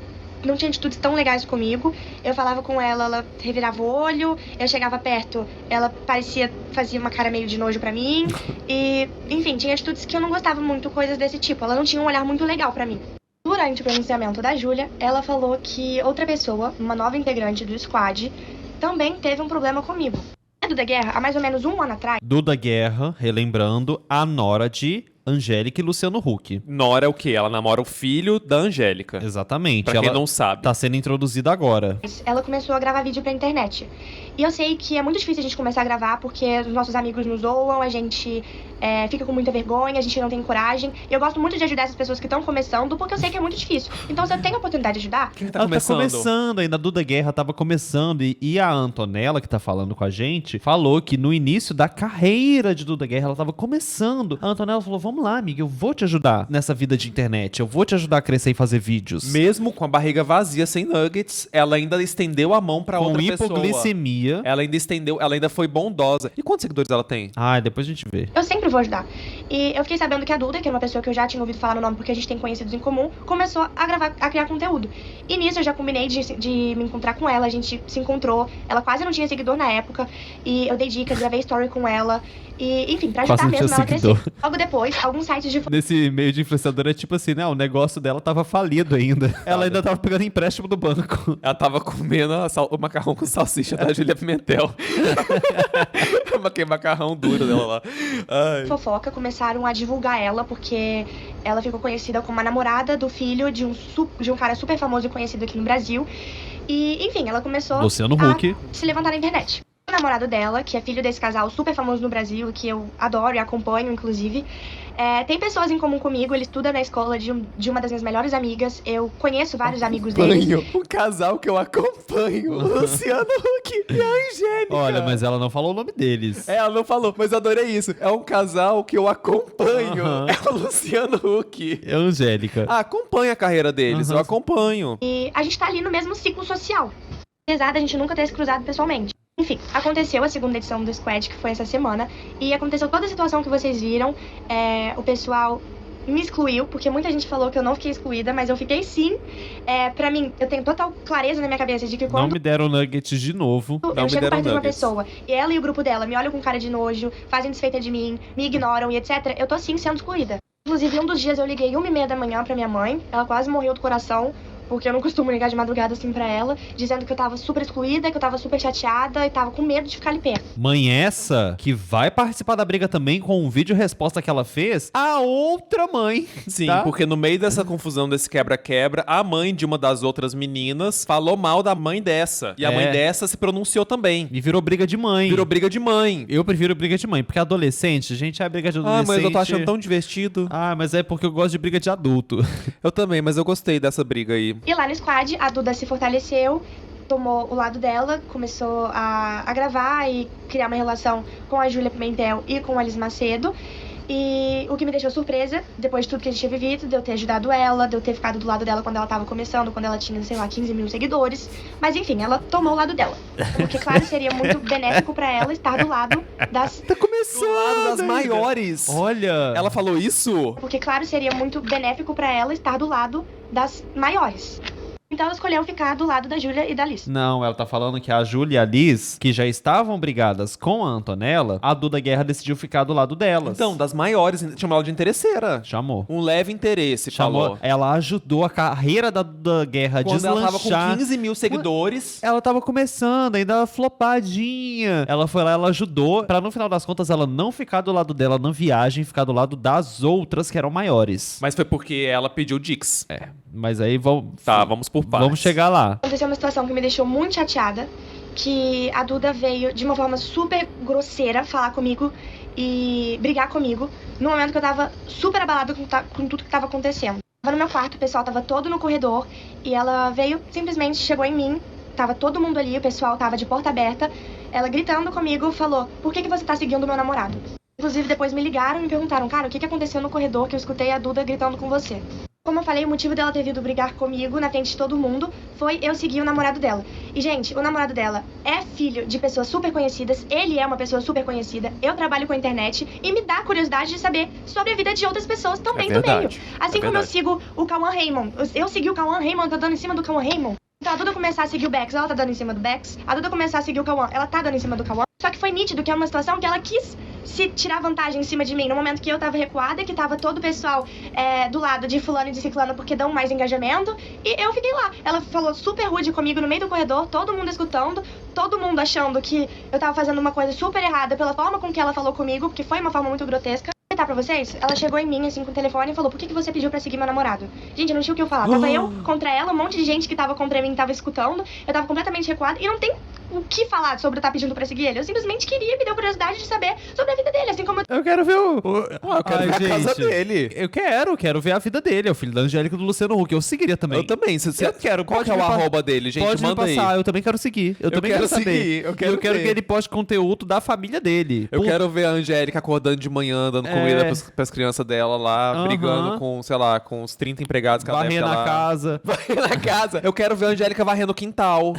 não tinha atitudes tão legais comigo. Eu falava com ela, ela revirava o olho, eu chegava perto, ela fazia uma cara meio de nojo pra mim. E, enfim, tinha atitudes que eu não gostava muito, coisas desse tipo. Ela não tinha um olhar muito legal pra mim. Durante o pronunciamento da Júlia, ela falou que outra pessoa, uma nova integrante do squad, também teve um problema comigo. A Duda Guerra, há mais ou menos um ano atrás, Duda Guerra, relembrando, a nora de Angélica e Luciano Huck. Nora é o quê? Ela namora o filho da Angélica. Exatamente. Pra quem ela não sabe. tá sendo introduzida agora. ela começou a gravar vídeo pra internet. E eu sei que é muito difícil a gente começar a gravar porque os nossos amigos nos zoam, a gente fica com muita vergonha, a gente não tem coragem. E eu gosto muito de ajudar essas pessoas que estão começando, porque eu sei que é muito difícil. Então, se eu tenho a oportunidade de ajudar, Quem Ela tá começando ainda, a Duda Guerra tava começando e a Antonella, que tá falando com a gente, falou que no início da carreira de Duda Guerra, ela tava começando. A Antonella falou, vamos lá, amiga, eu vou te ajudar nessa vida de internet, eu vou te ajudar a crescer e fazer vídeos. Mesmo com a barriga vazia, sem nuggets, ela ainda estendeu a mão pra Com outra pessoa. hipoglicemia. Ela ainda estendeu, ela ainda foi bondosa. E quantos seguidores ela tem? Ah, depois a gente vê. eu sempre vou ajudar. E eu fiquei sabendo que a Duda, que era uma pessoa que eu já tinha ouvido falar no nome porque a gente tem conhecidos em comum, começou a criar conteúdo. E nisso eu já combinei de me encontrar com ela, a gente se encontrou. Ela quase não tinha seguidor na época. E eu dei dicas, gravei story com ela. E, enfim, pra Quase ajudar não mesmo tinha ela a seguidor. crescer. Logo depois, alguns sites de Nesse meio de influenciador é tipo assim, né? O negócio dela tava falido ainda. Ela ainda tava pegando empréstimo do banco. Ela tava comendo o macarrão com salsicha da Júlia Pimentel. Aquele macarrão duro dela lá. Ai. fofoca começaram a divulgar ela porque ela ficou conhecida como a namorada do filho de um cara super famoso e conhecido aqui no Brasil. E, enfim, ela começou Luciano a Huck. se levantar na internet. O namorado dela, que é filho desse casal super famoso no Brasil, que eu adoro e acompanho, inclusive, Tem pessoas em comum comigo, ele estuda na escola de uma das minhas melhores amigas. Eu conheço vários amigos dele. Um casal que eu acompanho, o Luciano Huck e a Angélica. Olha, mas ela não falou o nome deles. Ela não falou, mas eu adorei isso. É um casal que eu acompanho. Aham. É o Luciano Huck. É Angélica. Acompanha a carreira deles, Aham. eu acompanho. E a gente tá ali no mesmo ciclo social. Apesar da gente nunca ter se cruzado pessoalmente. Enfim, aconteceu a segunda edição do Squad, que foi essa semana. E aconteceu toda a situação que vocês viram. O pessoal me excluiu, porque muita gente falou que eu não fiquei excluída, mas eu fiquei sim. Pra mim, eu tenho total clareza na minha cabeça de que Não quando me deram nuggets de novo. Não eu me chego deram perto de uma nuggets. pessoa e ela e o grupo dela me olham com cara de nojo, fazem desfeita de mim, me ignoram e etc., eu tô sim sendo excluída. Inclusive, um dos dias eu liguei 1h30 da manhã pra minha mãe, ela quase morreu do coração, porque eu não costumo ligar de madrugada assim pra ela, dizendo que eu tava super excluída, que eu tava super chateada e tava com medo de ficar ali perto. Mãe essa, que vai participar da briga também com um vídeo resposta que ela fez, a outra mãe. Sim, tá? porque no meio dessa confusão, desse quebra-quebra, a mãe de uma das outras meninas falou mal da mãe dessa. E a mãe dessa se pronunciou também. E virou briga de mãe. Virou briga de mãe. Eu prefiro briga de mãe, porque adolescente, gente, é briga de adolescente. Ah, mas eu tô achando tão divertido. Ah, mas é porque eu gosto de briga de adulto. Eu também, mas eu gostei dessa briga aí. E lá no Squad, a Duda se fortaleceu, tomou o lado dela, começou a gravar e criar uma relação com a Júlia Pimentel e com a Liz Macedo. E o que me deixou surpresa, depois de tudo que a gente tinha vivido, de eu ter ajudado ela, de eu ter ficado do lado dela quando ela tava começando, quando ela tinha, sei lá, 15 mil seguidores. Mas enfim, ela tomou o lado dela. Porque, claro, seria muito benéfico pra ela estar do lado das... Tá começando! Do lado das maiores. Olha! Ela falou isso? Porque, claro, seria muito benéfico pra ela estar do lado das maiores. Então ela escolheu ficar do lado da Júlia e da Liz. Não, ela tá falando que a Júlia e a Liz, que já estavam brigadas com a Antonella, a Duda Guerra decidiu ficar do lado delas. Então, das maiores, chamou ela de interesseira. Chamou. Um leve interesse, Chamou. falou. Ela ajudou a carreira da Duda Guerra a Quando deslanchar. ela tava com 15 mil seguidores. Ela tava começando, ainda flopadinha. Ela foi lá, ela ajudou, pra no final das contas ela não ficar do lado dela na viagem, ficar do lado das outras que eram maiores. Mas foi porque ela pediu Dix. Mas aí vamos... Tá, vamos por partes. Vamos chegar lá. Aconteceu uma situação que me deixou muito chateada, que a Duda veio de uma forma super grosseira falar comigo e brigar comigo, no momento que eu tava super abalada com tudo que tava acontecendo. Tava no meu quarto, o pessoal tava todo no corredor, e ela veio, simplesmente chegou em mim, tava todo mundo ali, o pessoal tava de porta aberta, ela gritando comigo, falou: por que você tá seguindo meu namorado? Inclusive, depois me ligaram e me perguntaram: cara, o que aconteceu no corredor que eu escutei a Duda gritando com você? Como eu falei, o motivo dela ter vindo brigar comigo na frente de todo mundo foi eu seguir o namorado dela. E, gente, o namorado dela é filho de pessoas super conhecidas, ele é uma pessoa super conhecida, eu trabalho com a internet e me dá curiosidade de saber sobre a vida de outras pessoas também do meio. Assim como eu sigo o Cauã Raymond. Eu segui o Cauã Raymond, tá dando em cima do Cauã Raymond. Então a Duda começar a seguir o Bex, ela tá dando em cima do Bex. A Duda começar a seguir o Cauã, ela tá dando em cima do Cauã. Só que foi nítido que é uma situação que ela quis se tirar vantagem em cima de mim, no momento que eu tava recuada e que tava todo o pessoal do lado de fulano e de ciclano porque dão mais engajamento, e eu fiquei lá. Ela falou super rude comigo no meio do corredor, todo mundo escutando, todo mundo achando que eu tava fazendo uma coisa super errada pela forma com que ela falou comigo, porque foi uma forma muito grotesca. Vou contar pra vocês, ela chegou em mim assim com o telefone e falou: por que você pediu pra seguir meu namorado? Gente, eu não tinha o que eu falar, tava eu contra ela, um monte de gente que tava contra mim tava escutando, eu tava completamente recuada e não tem o que falar sobre eu estar pedindo pra seguir ele. Eu simplesmente queria, me deu curiosidade de saber sobre a vida dele, assim como Eu quero ver o... eu quero ver a casa dele. Eu quero ver a vida dele. É o filho da Angélica e do Luciano Huck. Eu seguiria também. Eu também. Eu quero. Qual que é o arroba dele, gente? Pode me Manda aí. passar. Eu também quero seguir. Eu também quero saber. seguir. Eu quero que ver. ele poste conteúdo da família dele. Eu quero ver a Angélica acordando de manhã, dando comida pras crianças dela lá, brigando com, sei lá, com os 30 empregados que ela deve ter Varrer lá. na casa. Varrer na casa. Eu quero ver a Angélica varrendo o quintal.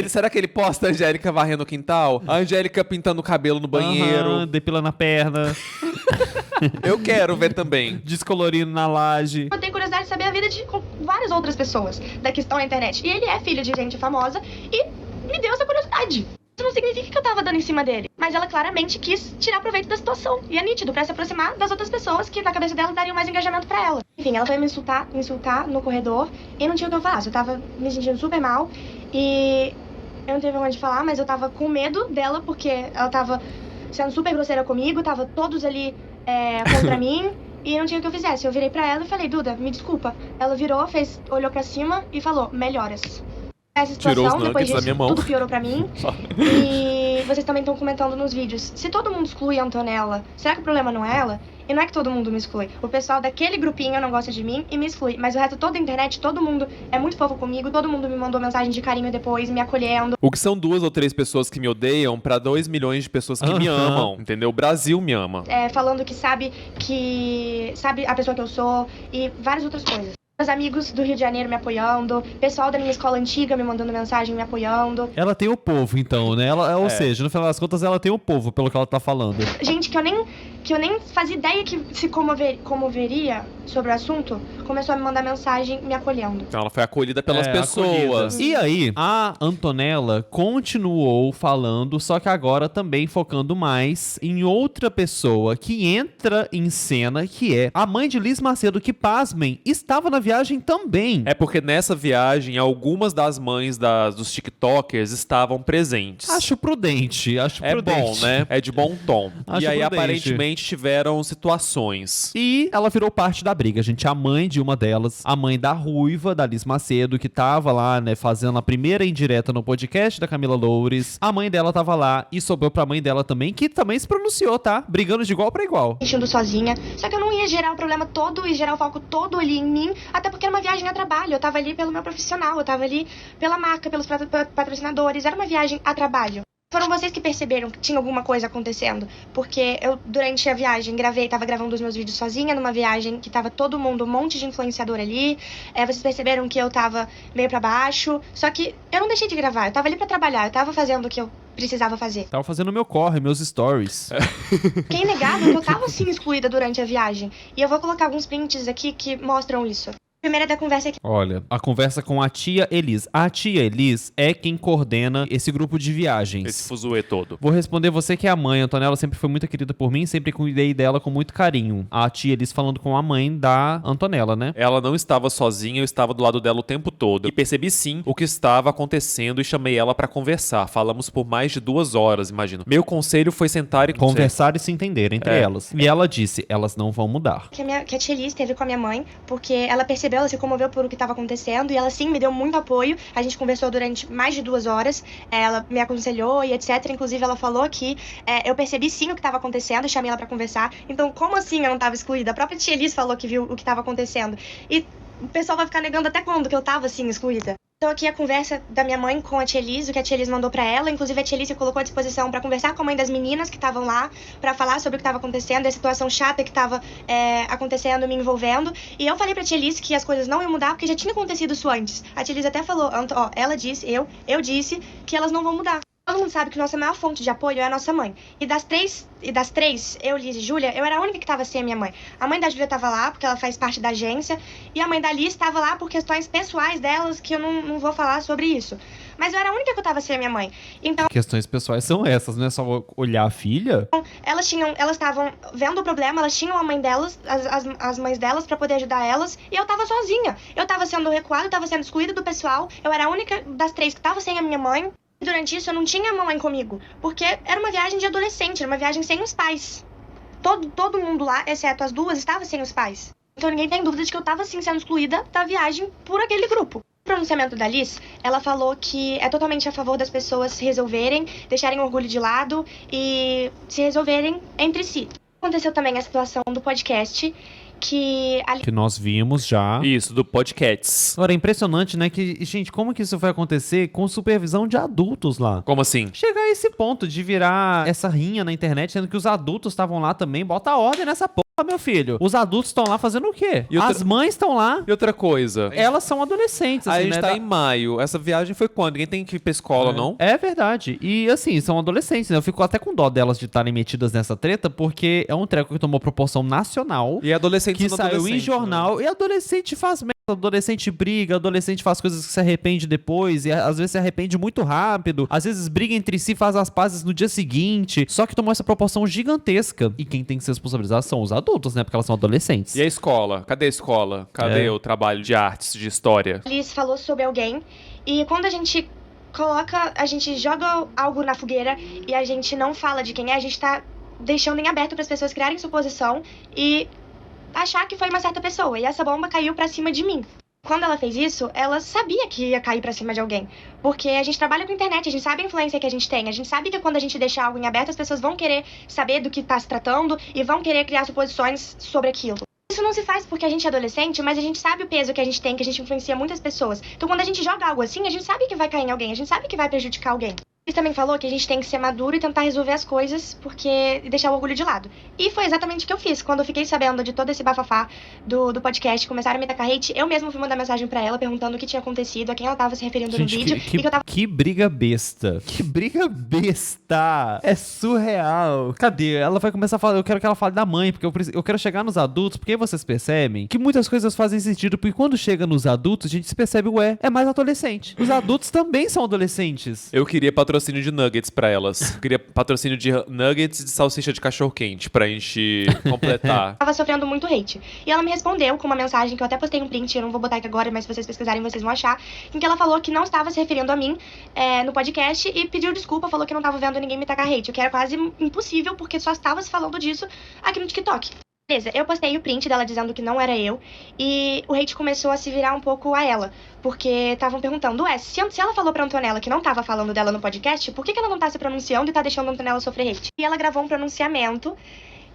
Será que ele posta a Angélica varrendo o quintal? A Angélica pintando o cabelo no banheiro. Depilando a perna. Eu quero ver também. Descolorindo na laje. eu tenho curiosidade de saber a vida de várias outras pessoas da que estão na internet. E ele é filho de gente famosa e me deu essa curiosidade. Isso não significa que eu tava dando em cima dele, mas ela claramente quis tirar proveito da situação. E é nítido, pra se aproximar das outras pessoas que na cabeça dela dariam mais engajamento pra ela. Enfim, ela foi me insultar no corredor e não tinha o que eu falar. Eu tava me sentindo super mal e eu não tenho vergonha de falar, mas eu tava com medo dela porque ela tava sendo super grosseira comigo, tava todos ali contra mim e não tinha o que eu fizesse. Eu virei pra ela e falei: Duda, me desculpa. Ela virou, olhou pra cima e falou: melhoras. Essa Tirou os situação, depois nuggets da disso, minha mão. tudo piorou pra mim. E vocês também estão comentando nos vídeos. Se todo mundo exclui a Antonella, será que o problema não é ela? E não é que todo mundo me exclui. O pessoal daquele grupinho não gosta de mim e me exclui. Mas o resto, toda a internet, todo mundo é muito fofo comigo. Todo mundo me mandou mensagem de carinho depois, me acolhendo. O que são 2 ou 3 pessoas que me odeiam pra 2 milhões de pessoas que me amam, entendeu? O Brasil me ama. Falando que sabe a pessoa que eu sou e várias outras coisas. Meus amigos do Rio de Janeiro me apoiando, pessoal da minha escola antiga me mandando mensagem, me apoiando. Ela tem o povo, então, né? Ou seja, no final das contas, ela tem o povo, pelo que ela tá falando. Gente que eu nem fazia ideia que se comoveria sobre o assunto, começou a me mandar mensagem me acolhendo. Então ela foi acolhida pelas pessoas. E aí, a Antonella continuou falando, só que agora também focando mais em outra pessoa que entra em cena, que é a mãe de Liz Macedo, que, pasmem, estava na viagem também. É porque nessa viagem, algumas das mães dos TikTokers estavam presentes. Acho prudente. É bom, né? É de bom tom. Acho e aí, prudente. aparentemente, tiveram situações. E ela virou parte da briga, gente. A mãe de uma delas, a mãe da Ruiva, da Liz Macedo, que tava lá, né, fazendo a primeira indireta no podcast da Camila Loures. A mãe dela tava lá e sobrou pra mãe dela também, que também se pronunciou, tá? Brigando de igual pra igual. Mexendo sozinha. Só que eu não ia gerar o problema todo e gerar o foco todo ali em mim, até porque era uma viagem a trabalho. Eu tava ali pelo meu profissional, eu tava ali pela marca, pelos patrocinadores. Era uma viagem a trabalho. Foram vocês que perceberam que tinha alguma coisa acontecendo, porque eu, durante a viagem, tava gravando os meus vídeos sozinha, numa viagem que tava todo mundo, um monte de influenciador ali. Vocês perceberam que eu tava meio pra baixo, só que eu não deixei de gravar, eu tava ali pra trabalhar, eu tava fazendo o que eu precisava fazer. Tava fazendo meu corre, meus stories. Que é inegável que eu tava, sim, excluída durante a viagem. E eu vou colocar alguns prints aqui que mostram isso. Primeira da conversa aqui. Olha, a conversa com a tia Elis. A tia Elis é quem coordena esse grupo de viagens. Esse fuzuê todo. Vou responder você que é a mãe. A Antonella sempre foi muito querida por mim, sempre cuidei dela com muito carinho. A tia Elis falando com a mãe da Antonella, né? Ela não estava sozinha, eu estava do lado dela o tempo todo. E percebi sim o que estava acontecendo e chamei ela pra conversar. Falamos por mais de 2 horas, imagino. Meu conselho foi sentar e conversar e se entender entre elas. E ela disse, elas não vão mudar. Que a tia Elis esteve com a minha mãe, porque ela percebeu, ela se comoveu por o que estava acontecendo e ela sim me deu muito apoio. A gente conversou durante mais de 2 horas, ela me aconselhou e etc. Inclusive ela falou que eu percebi sim o que estava acontecendo e chamei ela pra conversar. Então como assim eu não estava excluída? A própria tia Elis falou que viu o que estava acontecendo. E o pessoal vai ficar negando até quando que eu estava assim excluída. Então aqui a conversa da minha mãe com a tia Elis, o que a tia Elis mandou pra ela. Inclusive a tia Elis se colocou à disposição pra conversar com a mãe das meninas que estavam lá, pra falar sobre o que estava acontecendo, a situação chata que estava acontecendo, me envolvendo. E eu falei pra tia Elis que as coisas não iam mudar, porque já tinha acontecido isso antes. A tia Elis até falou, ela disse, eu disse que elas não vão mudar. Todo mundo sabe que nossa maior fonte de apoio é a nossa mãe. E das três, eu, Liz e Júlia, eu era a única que tava sem a minha mãe. A mãe da Júlia tava lá, porque ela faz parte da agência. E a mãe da Liz tava lá por questões pessoais delas, que eu não vou falar sobre isso. Mas eu era a única que eu tava sem a minha mãe. Então, questões pessoais são essas, não é só olhar a filha? Elas estavam vendo o problema, elas tinham a mãe delas, as mães delas pra poder ajudar elas. E eu tava sozinha. Eu tava sendo recuada, eu tava sendo excluída do pessoal. Eu era a única das 3 que tava sem a minha mãe. Durante isso, eu não tinha mamãe comigo, porque era uma viagem de adolescente, era uma viagem sem os pais. Todo mundo lá, exceto as 2, estava sem os pais. Então ninguém tem dúvida de que eu estava, sim, sendo excluída da viagem por aquele grupo. No pronunciamento da Liz, ela falou que é totalmente a favor das pessoas se resolverem, deixarem o orgulho de lado e se resolverem entre si. Aconteceu também a situação do podcast, que nós vimos já. Isso, do podcasts. Agora, é impressionante, né? Que, gente, como que isso vai acontecer com supervisão de adultos lá? Como assim? Chegar a esse ponto de virar essa rinha na internet, sendo que os adultos estavam lá também. Bota a ordem nessa porra, meu filho. Os adultos estão lá fazendo o quê? As mães estão lá. E outra coisa. Elas são adolescentes, assim, a gente tá em maio. Essa viagem foi quando? Ninguém tem que ir pra escola, não? É verdade. E, assim, são adolescentes, né? Eu fico até com dó delas de estarem metidas nessa treta, porque é um treco que tomou proporção nacional. E adolescentes que saiu em jornal, né? E adolescente faz merda, adolescente briga, adolescente faz coisas que se arrepende depois, e às vezes se arrepende muito rápido, às vezes briga entre si, faz as pazes no dia seguinte, só que tomou essa proporção gigantesca. E quem tem que se responsabilizar são os adultos, né? Porque elas são adolescentes. E a escola? Cadê a escola? Cadê o trabalho de artes, de história? A Liz falou sobre alguém, e quando a gente joga algo na fogueira e a gente não fala de quem é, a gente tá deixando em aberto para as pessoas criarem suposição e achar que foi uma certa pessoa. E essa bomba caiu pra cima de mim. Quando ela fez isso, ela sabia que ia cair pra cima de alguém. Porque a gente trabalha com internet, a gente sabe a influência que a gente tem. A gente sabe que quando a gente deixar algo em aberto, as pessoas vão querer saber do que tá se tratando e vão querer criar suposições sobre aquilo. Isso não se faz porque a gente é adolescente, mas a gente sabe o peso que a gente tem, que a gente influencia muitas pessoas. Então quando a gente joga algo assim, a gente sabe que vai cair em alguém, a gente sabe que vai prejudicar alguém. Ele também falou que a gente tem que ser maduro e tentar resolver as coisas, e deixar o orgulho de lado. E foi exatamente o que eu fiz. Quando eu fiquei sabendo de todo esse bafafá do podcast, começaram a me tacar hate, eu mesma fui mandar mensagem pra ela, perguntando o que tinha acontecido, a quem ela tava se referindo no vídeo. Que briga besta. Que briga besta. É surreal. Cadê? Ela vai começar a falar, eu quero que ela fale da mãe, porque eu quero chegar nos adultos, porque aí vocês percebem que muitas coisas fazem sentido, porque quando chega nos adultos, a gente se percebe, é mais adolescente. Os adultos também são adolescentes. Eu queria patrocínio de nuggets pra elas. Eu queria patrocínio de nuggets e de salsicha de cachorro-quente pra gente completar. Tava sofrendo muito hate. E ela me respondeu com uma mensagem que eu até postei um print, eu não vou botar aqui agora, mas se vocês pesquisarem, vocês vão achar, em que ela falou que não estava se referindo a mim no podcast e pediu desculpa, falou que não tava vendo ninguém me tacar hate, o que era quase impossível, porque só estava se falando disso aqui no TikTok. Beleza, eu postei o print dela dizendo que não era eu, e o hate começou a se virar um pouco a ela, porque estavam perguntando, se ela falou pra Antonella que não tava falando dela no podcast, por que ela não tá se pronunciando e tá deixando a Antonella sofrer hate? E ela gravou um pronunciamento,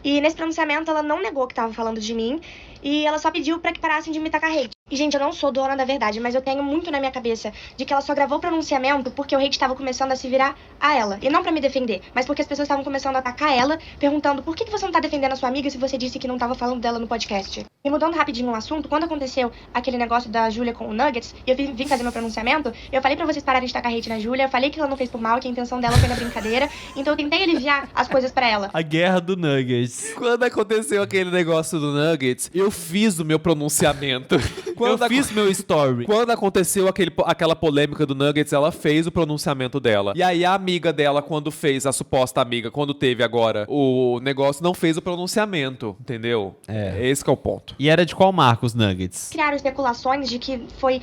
e nesse pronunciamento ela não negou que tava falando de mim, e ela só pediu pra que parassem de me tacar hate. E, gente, eu não sou dona da verdade, mas eu tenho muito na minha cabeça de que ela só gravou o pronunciamento porque o hate tava começando a se virar a ela. E não pra me defender, mas porque as pessoas estavam começando a atacar ela, perguntando por que você não tá defendendo a sua amiga se você disse que não tava falando dela no podcast. E mudando rapidinho o assunto, quando aconteceu aquele negócio da Júlia com o Nuggets, e eu vim fazer meu pronunciamento, eu falei pra vocês pararem de tacar hate na Júlia, eu falei que ela não fez por mal, que a intenção dela foi na brincadeira, então eu tentei aliviar as coisas pra ela. A guerra do Nuggets. Quando aconteceu aquele negócio do Nuggets, eu fiz o meu pronunciamento. Eu fiz meu story. Quando aconteceu aquela polêmica do Nuggets, ela fez o pronunciamento dela. E aí a amiga dela, quando fez, a suposta amiga, quando teve agora o negócio, não fez o pronunciamento, entendeu? Esse que é o ponto. E era de qual marca os Nuggets? Criaram especulações de que foi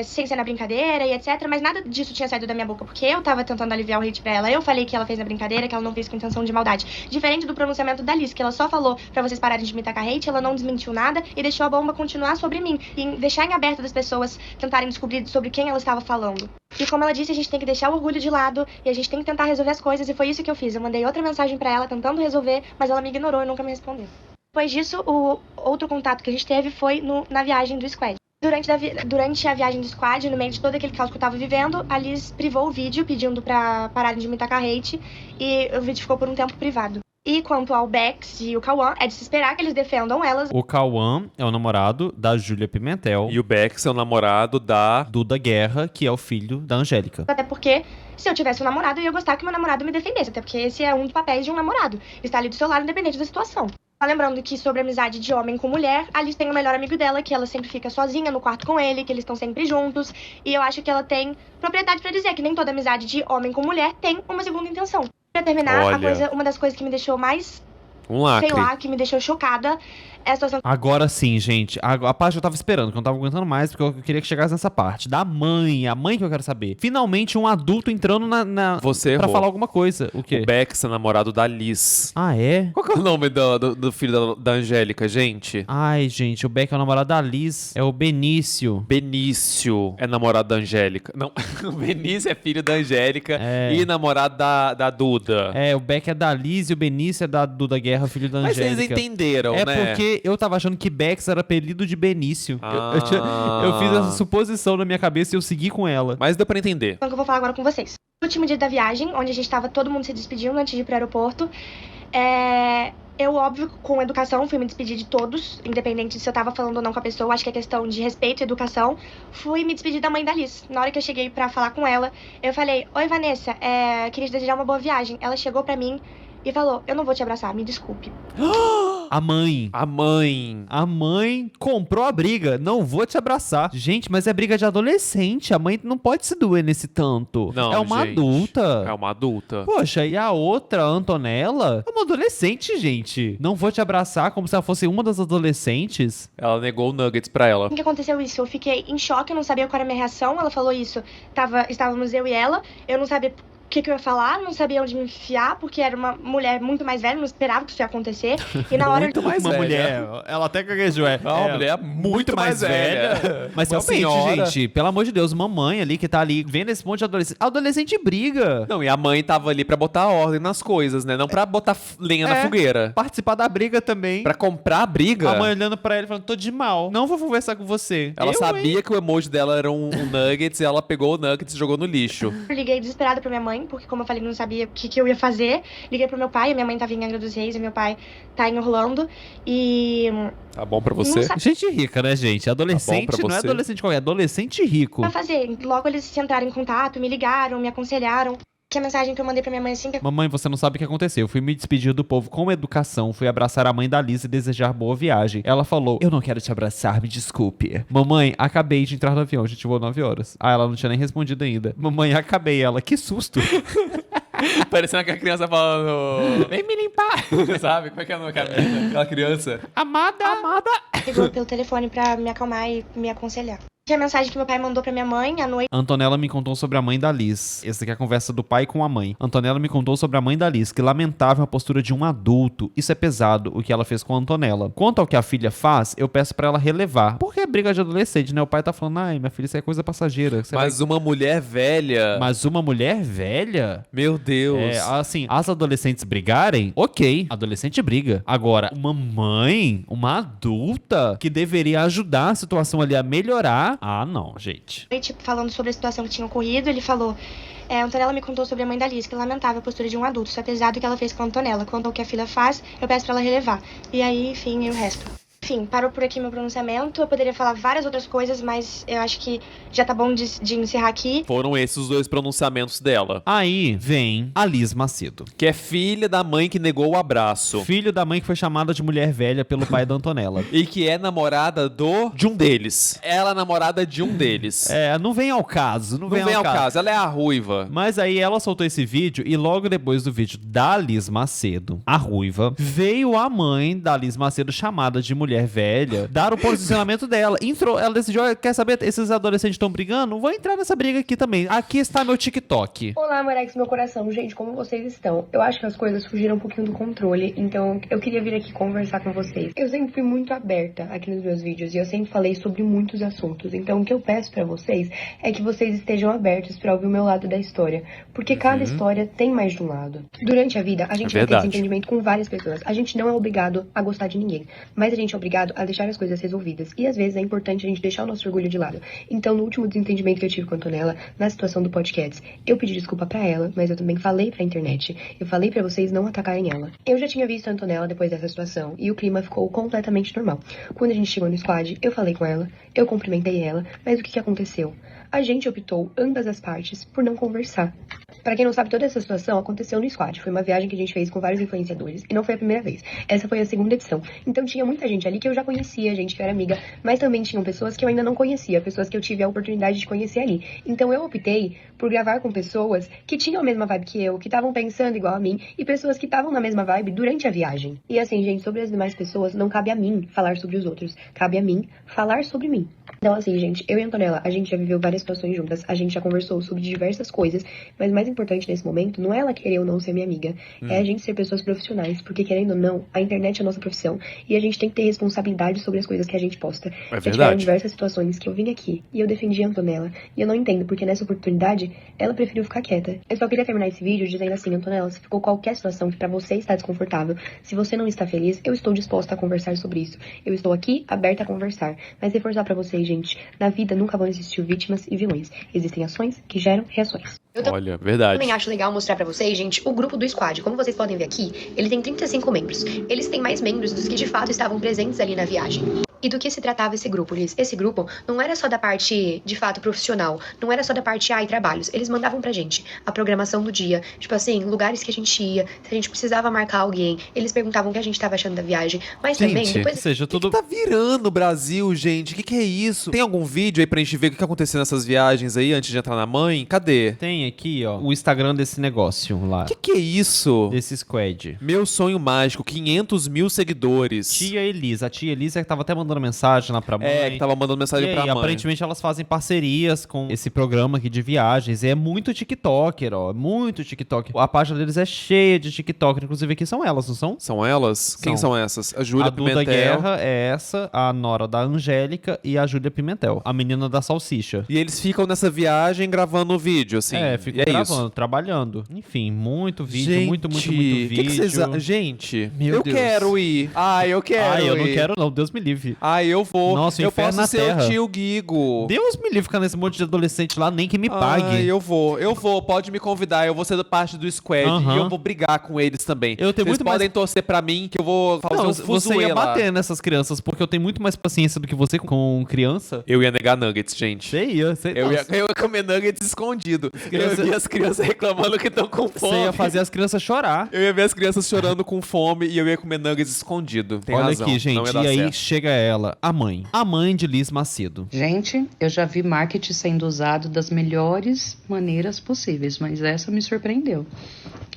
sem ser na brincadeira e etc, mas nada disso tinha saído da minha boca, porque eu tava tentando aliviar o hate pra ela. Eu falei que ela fez na brincadeira, que ela não fez com intenção de maldade. Diferente do pronunciamento da Liz, que ela só falou pra vocês pararem de me tacar hate, ela não desmentiu nada e deixou a bomba continuar sobre mim. E deixar em aberto das pessoas tentarem descobrir sobre quem ela estava falando. E como ela disse, a gente tem que deixar o orgulho de lado e a gente tem que tentar resolver as coisas, e foi isso que eu fiz. Eu mandei outra mensagem pra ela tentando resolver, mas ela me ignorou e nunca me respondeu. Depois disso, o outro contato que a gente teve foi na viagem do Squad. Durante a viagem do Squad, no meio de todo aquele caos que eu tava vivendo, a Liz privou o vídeo pedindo pra pararem de me tacar hate, e o vídeo ficou por um tempo privado. E quanto ao Bex e o Cauã, é de se esperar que eles defendam elas. O Cauã é o namorado da Júlia Pimentel. E o Bex é o namorado da Duda Guerra, que é o filho da Angélica. Até porque, se eu tivesse um namorado, eu ia gostar que meu namorado me defendesse. Até porque esse é um dos papéis de um namorado. Estar ali do seu lado, independente da situação. Lembrando que sobre amizade de homem com mulher, a Liz tem o melhor amigo dela, que ela sempre fica sozinha no quarto com ele, que eles estão sempre juntos. E eu acho que ela tem propriedade pra dizer que nem toda amizade de homem com mulher tem uma segunda intenção. Pra terminar, uma das coisas que me deixou mais, sei lá, que me deixou chocada é a situação. Agora sim, gente. A parte que eu tava esperando, que eu não tava aguentando mais, porque eu queria que chegasse nessa parte. Da mãe, a mãe que eu quero saber. Finalmente um adulto entrando Você pra errou. falar alguma coisa. O quê? O Bex é namorado da Liz. Ah, é? Qual que é o nome do filho da Angélica, gente? Ai, gente, o Beck é o namorado da Liz. É o Benício. Benício é namorado da Angélica. Não, o Benício é filho da Angélica e namorado da Duda. O Beck é da Liz e o Benício é da Duda Guerra, filho da Angélica. Mas vocês entenderam, né? É porque eu tava achando que Bex era apelido de Benício. Eu fiz essa suposição na minha cabeça e eu segui com ela. Mas deu pra entender. Então, que eu vou falar agora com vocês. No último dia da viagem, onde a gente tava todo mundo se despedindo antes de ir pro aeroporto, eu, óbvio, com educação, fui me despedir de todos, independente se eu tava falando ou não com a pessoa. Acho que é questão de respeito e educação. Fui me despedir da mãe da Liz. Na hora que eu cheguei pra falar com ela, eu falei: oi, Vanessa, queria te desejar uma boa viagem. Ela chegou pra mim e falou: eu não vou te abraçar, me desculpe. A mãe comprou a briga. Não vou te abraçar. Gente, mas é briga de adolescente. A mãe não pode se doer nesse tanto. Não, é uma adulta. É uma adulta. Poxa, e a outra, a Antonella, é uma adolescente, gente. Não vou te abraçar como se ela fosse uma das adolescentes. Ela negou o Nuggets pra ela. O que aconteceu isso? Eu fiquei em choque, eu não sabia qual era a minha reação. Ela falou isso. Estávamos eu e ela. Eu não sabia que eu ia falar, não sabia onde me enfiar, porque era uma mulher muito mais velha, não esperava que isso ia acontecer. E na hora Muito mais Uma velha. mulher, ela até gaguejou, Uma mulher muito mais velha. Mas Uma realmente, senhora. gente, pelo amor de Deus, mamãe ali que tá ali vendo esse monte de adolescente. Adolescente briga. Não, e a mãe tava ali pra botar ordem nas coisas, né? Não pra botar lenha na fogueira. Participar da briga também. Pra comprar a briga. A mãe olhando pra ele falando, tô de mal. Não vou conversar com você. Ela Eu, sabia que o emoji dela era um nuggets e ela pegou o nuggets e jogou no lixo. eu liguei desesperada pra minha mãe, porque como eu falei, não sabia o que eu ia fazer. Liguei pro meu pai, a minha mãe tava em Angra dos Reis e meu pai tá em Orlando. E Tá bom pra você? Não sabe- Gente rica, né, gente? Adolescente Tá bom pra não é você? adolescente qualquer, é adolescente rico. pra fazer. Logo eles entraram em contato, me ligaram, me aconselharam. Que a mensagem que eu mandei pra minha mãe assim que Mamãe, você não sabe o que aconteceu. Eu fui me despedir do povo com educação, fui abraçar a mãe da Liz e desejar boa viagem. Ela falou, eu não quero te abraçar, me desculpe. Mamãe, acabei de entrar no avião, a gente voou 9 horas. Ah, ela não tinha nem respondido ainda. Mamãe, acabei. Ela, que susto. Parecendo aquela criança falando... Vem me limpar. Sabe? Como é que é aquela criança? Amada. ligou pelo telefone pra me acalmar e me aconselhar. Que a mensagem que meu pai mandou pra minha mãe à noite. Antonella me contou sobre a mãe da Liz. Essa aqui é a conversa do pai com a mãe. Antonella me contou sobre a mãe da Liz, que lamentável a postura de um adulto. Isso é pesado, o que ela fez com a Antonella. Quanto ao que a filha faz, eu peço pra ela relevar. Porque é briga de adolescente, né? O pai tá falando, ai, minha filha, isso é coisa passageira. Você Mas uma mulher velha... Mas uma mulher velha? Meu Deus. É, assim, as adolescentes brigarem, ok, adolescente briga. Agora, uma mãe, uma adulta, que deveria ajudar a situação ali a melhorar, ah, não, gente. Falando sobre a situação que tinha ocorrido, ele falou: a Antonella me contou sobre a mãe da Liz, que lamentável a postura de um adulto. Isso é pesado o que ela fez com a Antonella. Quanto ao que a filha faz, eu peço pra ela relevar. E aí, enfim, e o resto. Enfim, parou por aqui meu pronunciamento. Eu poderia falar várias outras coisas, mas eu acho que já tá bom de encerrar aqui. Foram esses os dois pronunciamentos dela. Aí vem a Liz Macedo. Que é filha da mãe que negou o abraço. Filho da mãe que foi chamada de mulher velha pelo pai da Antonella. E que é namorada de um deles. Ela é namorada de um deles. É, não vem ao caso, não vem ao caso. Ela é a ruiva. Mas aí ela soltou esse vídeo e logo depois do vídeo da Liz Macedo, a ruiva, veio a mãe da Liz Macedo chamada de mulher velha, dar o posicionamento dela. Entrou, ela decidiu, quer saber, esses adolescentes estão brigando? Vou entrar nessa briga aqui também. Aqui está meu TikTok. Olá, Morex, meu coração. Gente, como vocês estão? Eu acho que as coisas fugiram um pouquinho do controle, então eu queria vir aqui conversar com vocês. Eu sempre fui muito aberta aqui nos meus vídeos e eu sempre falei sobre muitos assuntos, então o que eu peço pra vocês é que vocês estejam abertos pra ouvir o meu lado da história, porque cada história tem mais de um lado. Durante a vida, a gente vai ter esse entendimento com várias pessoas. A gente não é obrigado a gostar de ninguém, mas a gente é obrigado a deixar as coisas resolvidas. E às vezes é importante a gente deixar o nosso orgulho de lado. Então, no último desentendimento que eu tive com a Antonella, na situação do podcast, eu pedi desculpa pra ela, mas eu também falei pra internet. Eu falei pra vocês não atacarem ela. Eu já tinha visto a Antonella depois dessa situação e o clima ficou completamente normal. Quando a gente chegou no squad, eu falei com ela, eu cumprimentei ela, mas o que aconteceu? A gente optou, ambas as partes, por não conversar. Pra quem não sabe, toda essa situação aconteceu no squad. Foi uma viagem que a gente fez com vários influenciadores e não foi a primeira vez. Essa foi a segunda edição. Então tinha muita gente ali que eu já conhecia, gente que era amiga, mas também tinham pessoas que eu ainda não conhecia, pessoas que eu tive a oportunidade de conhecer ali. Então eu optei por gravar com pessoas que tinham a mesma vibe que eu, que estavam pensando igual a mim, e pessoas que estavam na mesma vibe durante a viagem. E assim, gente, sobre as demais pessoas, não cabe a mim falar sobre os outros, cabe a mim falar sobre mim. Então assim, gente, eu e a Antonella, a gente já viveu várias situações juntas, a gente já conversou sobre diversas coisas, mas o mais importante nesse momento não é ela querer ou não ser minha amiga, é a gente ser pessoas profissionais, porque querendo ou não, a internet é a nossa profissão, e a gente tem que ter responsabilidade sobre as coisas que a gente posta. É já tiveram diversas situações que eu vim aqui, e eu defendi a Antonella, e eu não entendo, porque nessa oportunidade, ela preferiu ficar quieta. Eu só queria terminar esse vídeo dizendo assim, Antonella, se ficou qualquer situação que pra você está desconfortável, se você não está feliz, eu estou disposta a conversar sobre isso. Eu estou aqui, aberta a conversar. Mas reforçar pra vocês, gente, na vida nunca vão existir vítimas e vilões. Existem ações que geram reações. Olha, verdade. Também acho legal mostrar pra vocês, gente, o grupo do squad. Como vocês podem ver aqui, ele tem 35 membros. Eles têm mais membros dos que de fato estavam presentes ali na viagem. E do que se tratava esse grupo, Liz? Esse grupo não era só da parte, de fato, profissional. Não era só da parte e trabalhos. Eles mandavam pra gente a programação do dia. Tipo assim, lugares que a gente ia, se a gente precisava marcar alguém. Eles perguntavam o que a gente tava achando da viagem. Mas gente, também, depois... Ou seja, tudo... O que tá virando o Brasil, gente? O que é isso? Tem algum vídeo aí pra gente ver o que aconteceu nessas viagens aí antes de entrar na mãe? Cadê? Tem aqui, ó, o Instagram desse negócio lá. O que é isso? Desse squad. Meu sonho mágico, 500 mil seguidores. Tia Elisa. A tia Elisa que tava até mandando mandando mensagem lá pra mãe. Que tava mandando mensagem pra mãe. Aparentemente elas fazem parcerias com esse programa aqui de viagens. E é muito TikToker, ó. Muito TikToker. A página deles é cheia de TikToker. Inclusive aqui são elas, não são? São elas? Quem são essas? A Júlia Pimentel. A Duda Guerra é essa, a nora da Angélica e a Júlia Pimentel, a menina da salsicha. E eles ficam nessa viagem gravando o vídeo, assim. Ficam gravando, trabalhando. Enfim, muito vídeo, gente, muito vídeo. Que vocês... Gente, Meu eu Deus. quero ir. Eu quero ir. Eu não quero não, Deus me livre. Eu vou. Nossa, eu inferno posso na ser terra. o tio Guigo. Deus me livre ficar nesse monte de adolescente lá, nem que me pague. Eu vou. Pode me convidar. Eu vou ser parte do squad e eu vou brigar com eles também. Vocês podem torcer pra mim que eu vou fazer uns você ia bater nessas crianças, porque eu tenho muito mais paciência do que você com criança. Eu ia negar nuggets, gente. Você ia. Eu ia comer nuggets escondido. Eu ia ver as crianças reclamando que estão com fome. Você ia fazer as crianças chorar. Eu ia ver as crianças chorando com fome e eu ia comer nuggets escondido. Tem Olha razão, aqui, gente. E aí chega ela, a mãe de Liz Macedo. Gente, eu já vi marketing sendo usado das melhores maneiras possíveis, mas essa me surpreendeu.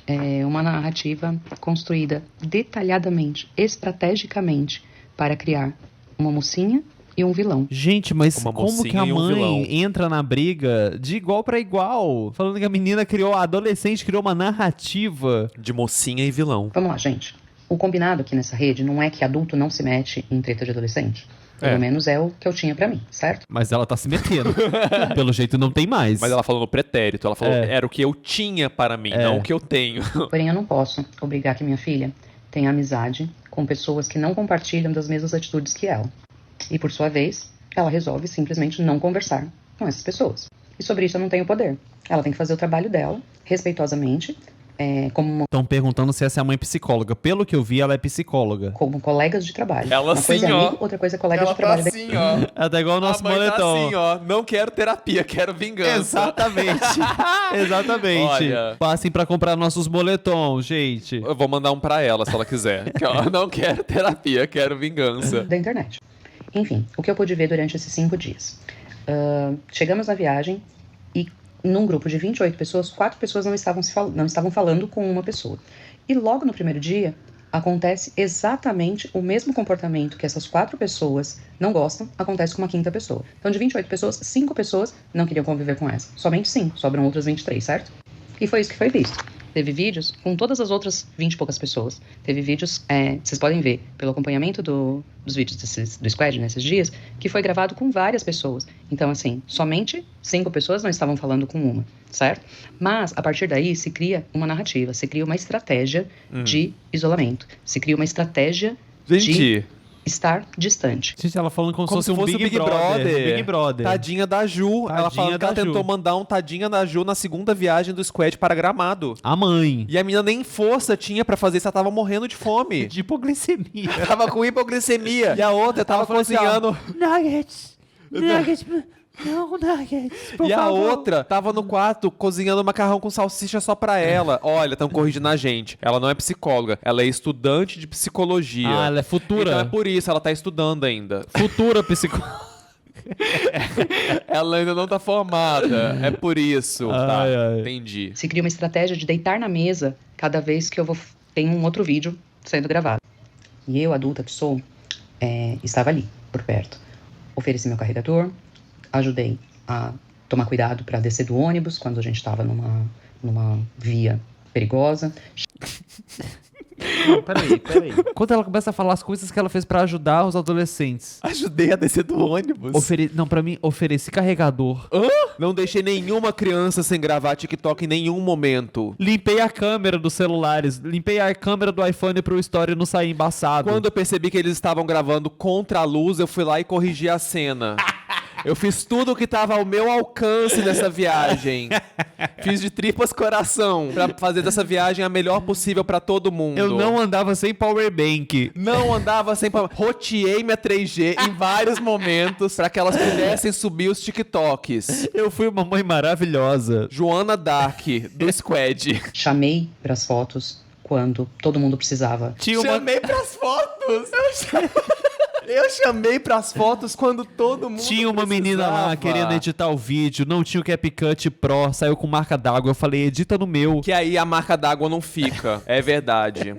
É uma narrativa construída detalhadamente, estrategicamente, para criar uma mocinha e um vilão. Gente, mas como que a mãe entra na briga de igual pra igual? Falando que a adolescente criou uma narrativa de mocinha e vilão. Vamos lá, gente. O combinado aqui nessa rede não é que adulto não se mete em treta de adolescente. Pelo menos é o que eu tinha pra mim, certo? Mas ela tá se metendo. Pelo jeito não tem mais. Mas ela falou no pretérito. Ela falou era o que eu tinha para mim, não o que eu tenho. Porém, eu não posso obrigar que minha filha tenha amizade com pessoas que não compartilham das mesmas atitudes que ela. E, por sua vez, ela resolve simplesmente não conversar com essas pessoas. E sobre isso eu não tenho poder. Ela tem que fazer o trabalho dela, respeitosamente, Estão perguntando se essa é a mãe psicóloga. Pelo que eu vi, ela é psicóloga. Como colegas de trabalho. Ela uma coisa é amigo, outra coisa é colega de trabalho. Ela tá assim, ó. Ela tá igual o nosso moletom. Tá assim, ó. Não quero terapia, quero vingança. Exatamente. Olha. Passem pra comprar nossos moletons, gente. Eu vou mandar um pra ela, se ela quiser. Não quero terapia, quero vingança. Da internet. Enfim, o que eu pude ver durante esses 5 dias. Chegamos na viagem e num grupo de 28 pessoas, 4 pessoas não estavam falando com uma pessoa. E logo no primeiro dia, acontece exatamente o mesmo comportamento que essas 4 pessoas não gostam, acontece com uma 5ª pessoa. Então, de 28 pessoas, 5 pessoas não queriam conviver com essa. Somente 5, sobram outras 23, certo? E foi isso que foi visto. Teve vídeos com todas as outras 20 e poucas pessoas. Teve vídeos, vocês podem ver, pelo acompanhamento dos vídeos do Squad nesses dias, que foi gravado com várias pessoas. Então, assim, somente 5 pessoas não estavam falando com uma, certo? Mas, a partir daí, se cria uma narrativa, se cria uma estratégia de isolamento, se cria uma estratégia de estar distante. Gente, ela falando como se fosse um Big Brother. Tadinha da Ju. Ela falando que ela tentou mandar um tadinha da Ju na 2ª viagem do Squad para Gramado. A mãe. E a menina nem força tinha pra fazer isso, ela tava morrendo de fome. De hipoglicemia. Tava com hipoglicemia. E a outra tava cozinhando... Nuggets. Não, nuggets, por e favor. A outra tava no quarto cozinhando macarrão com salsicha só pra ela. Olha, estão corrigindo a gente. Ela não é psicóloga, ela é estudante de psicologia. Ela é futura. Então é por isso, ela tá estudando ainda. Futura psicóloga. Ela ainda não tá formada. É por isso. Tá, entendi. Se cria uma estratégia de deitar na mesa cada vez que eu tenho um outro vídeo sendo gravado. E eu, adulta que sou, estava ali, por perto. Ofereci meu carregador, ajudei a tomar cuidado para descer do ônibus quando a gente estava numa via perigosa. Não, peraí. Quando ela começa a falar as coisas que ela fez pra ajudar os adolescentes. Ajudei a descer do ônibus. Não, pra mim, ofereci carregador. Não deixei nenhuma criança sem gravar TikTok em nenhum momento. Limpei a câmera dos celulares. Limpei a câmera do iPhone pro story não sair embaçado. Quando eu percebi que eles estavam gravando contra a luz, eu fui lá e corrigi a cena. Eu fiz tudo o que estava ao meu alcance nessa viagem. Fiz de tripas coração pra fazer dessa viagem a melhor possível pra todo mundo. Eu não andava sem powerbank. Não andava sem powerbank. Roteei minha 3G em vários momentos pra que elas pudessem subir os TikToks. Eu fui uma mãe maravilhosa. Joana Dark, do Squad. Chamei pras fotos quando todo mundo precisava. Chamei pras fotos? Eu chamei pras fotos quando todo mundo tinha uma menina lá querendo editar o vídeo, não tinha o CapCut Pro, saiu com marca d'água. Eu falei, edita no meu. Que aí a marca d'água não fica, é verdade.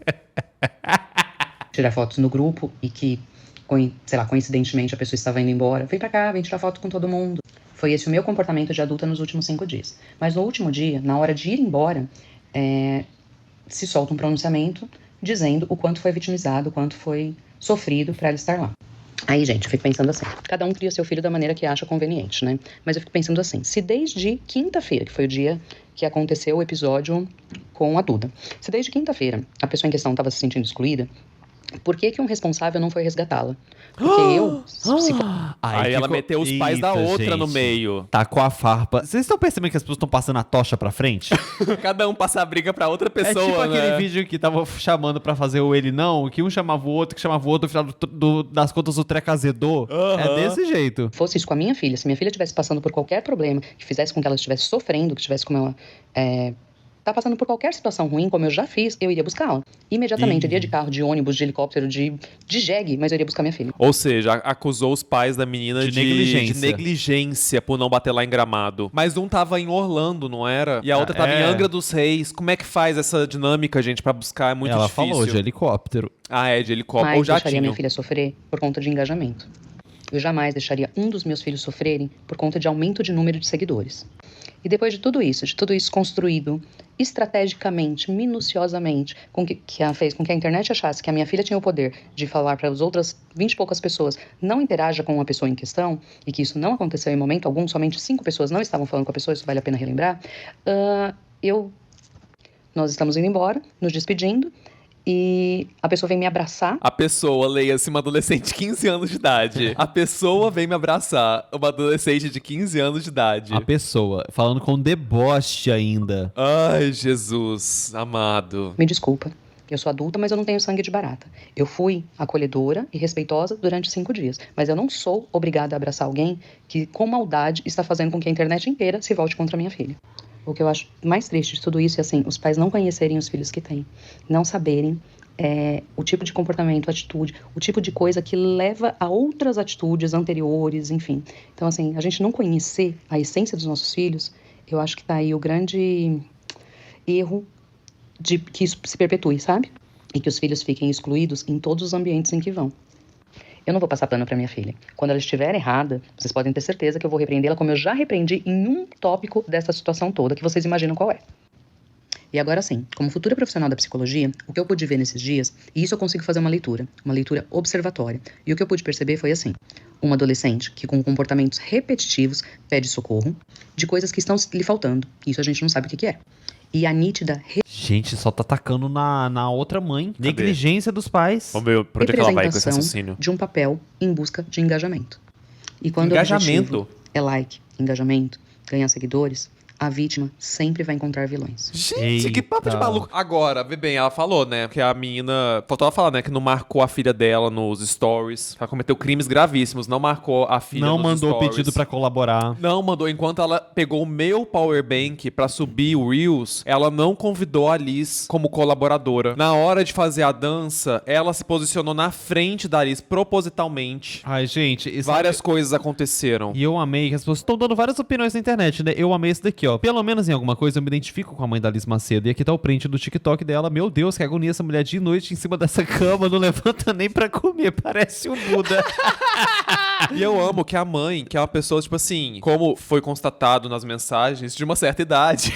Tirar fotos no grupo e que sei lá, coincidentemente a pessoa estava indo embora. Vem pra cá, vem tirar foto com todo mundo. Foi esse o meu comportamento de adulta nos últimos 5 dias. Mas no último dia, na hora de ir embora, se solta um pronunciamento dizendo o quanto foi vitimizado, o quanto foi sofrido pra ela estar lá. Aí, gente, eu fico pensando assim, cada um cria seu filho da maneira que acha conveniente, né? Mas eu fico pensando assim, se desde quinta-feira, que foi o dia que aconteceu o episódio com a Duda, se desde quinta-feira a pessoa em questão estava se sentindo excluída, por que um responsável não foi resgatá-la? Porque eu... Aí ela meteu os pais da outra no meio. Tá com a farpa. Vocês estão percebendo que as pessoas estão passando a tocha pra frente? Cada um passa a briga pra outra pessoa, tipo né? aquele vídeo que tava chamando pra fazer o ele não, que um chamava o outro, que chamava o outro, no final das contas o treco azedou. É desse jeito. Fosse isso com a minha filha, se minha filha estivesse passando por qualquer problema, que fizesse com que ela estivesse sofrendo, que tivesse como ela... tá passando por qualquer situação ruim, como eu já fiz, eu iria buscá-la. Imediatamente, iria de carro, de ônibus, de helicóptero, de jegue, mas eu iria buscar minha filha. Ou seja, acusou os pais da menina de negligência por não bater lá em Gramado. Mas um tava em Orlando, não era? E a outra tava em Angra dos Reis. Como é que faz essa dinâmica, gente, pra buscar? É muito difícil. Ela falou de helicóptero. Ah, é, de helicóptero. Mas Ou jatinho. deixaria minha filha sofrer por conta de engajamento. Eu jamais deixaria um dos meus filhos sofrerem por conta de aumento de número de seguidores. E depois de tudo isso construído estrategicamente, minuciosamente, fez com que a internet achasse que a minha filha tinha o poder de falar para as outras 20 e poucas pessoas não interaja com a pessoa em questão, e que isso não aconteceu em momento algum, somente 5 pessoas não estavam falando com a pessoa, isso vale a pena relembrar, nós estamos indo embora, nos despedindo, e a pessoa vem me abraçar. A pessoa, leia-se uma adolescente de 15 anos de idade. A pessoa vem me abraçar, uma adolescente de 15 anos de idade. A pessoa, falando com deboche ainda. Ai, Jesus, amado. Me desculpa, eu sou adulta, mas eu não tenho sangue de barata. Eu fui acolhedora e respeitosa durante 5 dias, mas eu não sou obrigada a abraçar alguém que, com maldade, está fazendo com que a internet inteira se volte contra a minha filha. O que eu acho mais triste de tudo isso é, assim, os pais não conhecerem os filhos que têm, não saberem o tipo de comportamento, atitude, o tipo de coisa que leva a outras atitudes anteriores, enfim. Então, assim, a gente não conhecer a essência dos nossos filhos, eu acho que tá aí o grande erro de que isso se perpetue, sabe? E que os filhos fiquem excluídos em todos os ambientes em que vão. Eu não vou passar pano pra minha filha. Quando ela estiver errada, vocês podem ter certeza que eu vou repreendê-la como eu já repreendi em um tópico dessa situação toda, que vocês imaginam qual é. E agora sim, como futura profissional da psicologia, o que eu pude ver nesses dias, e isso eu consigo fazer uma leitura observatória. E o que eu pude perceber foi assim, uma adolescente que com comportamentos repetitivos pede socorro de coisas que estão lhe faltando. Isso a gente não sabe o que é. E a nítida... Gente, só tá atacando na outra mãe. Cadê? Negligência dos pais. Vamos ver pra onde ela vai com esse raciocínio. De um papel em busca de engajamento. E quando engajamento? O objetivo é like, engajamento, ganhar seguidores, a vítima sempre vai encontrar vilões. Gente, que papo de maluco. Agora, vê bem, ela falou, né, que a menina... Faltou ela falar, né, que não marcou a filha dela nos stories. Ela cometeu crimes gravíssimos, não marcou a filha nos stories. Não mandou pedido pra colaborar. Não mandou. Enquanto ela pegou o meu powerbank pra subir o Reels, ela não convidou a Liz como colaboradora. Na hora de fazer a dança, ela se posicionou na frente da Liz propositalmente. Ai, gente... Várias coisas aconteceram. E eu amei que as pessoas estão dando várias opiniões na internet, né? Eu amei esse daqui, ó. Pelo menos em alguma coisa eu me identifico com a mãe da Liz Macedo. E aqui tá o print do TikTok dela. Meu Deus, que agonia essa mulher de noite em cima dessa cama. Não levanta nem pra comer. Parece um Buda. E eu amo que a mãe, que é uma pessoa, tipo assim, como foi constatado nas mensagens, de uma certa idade,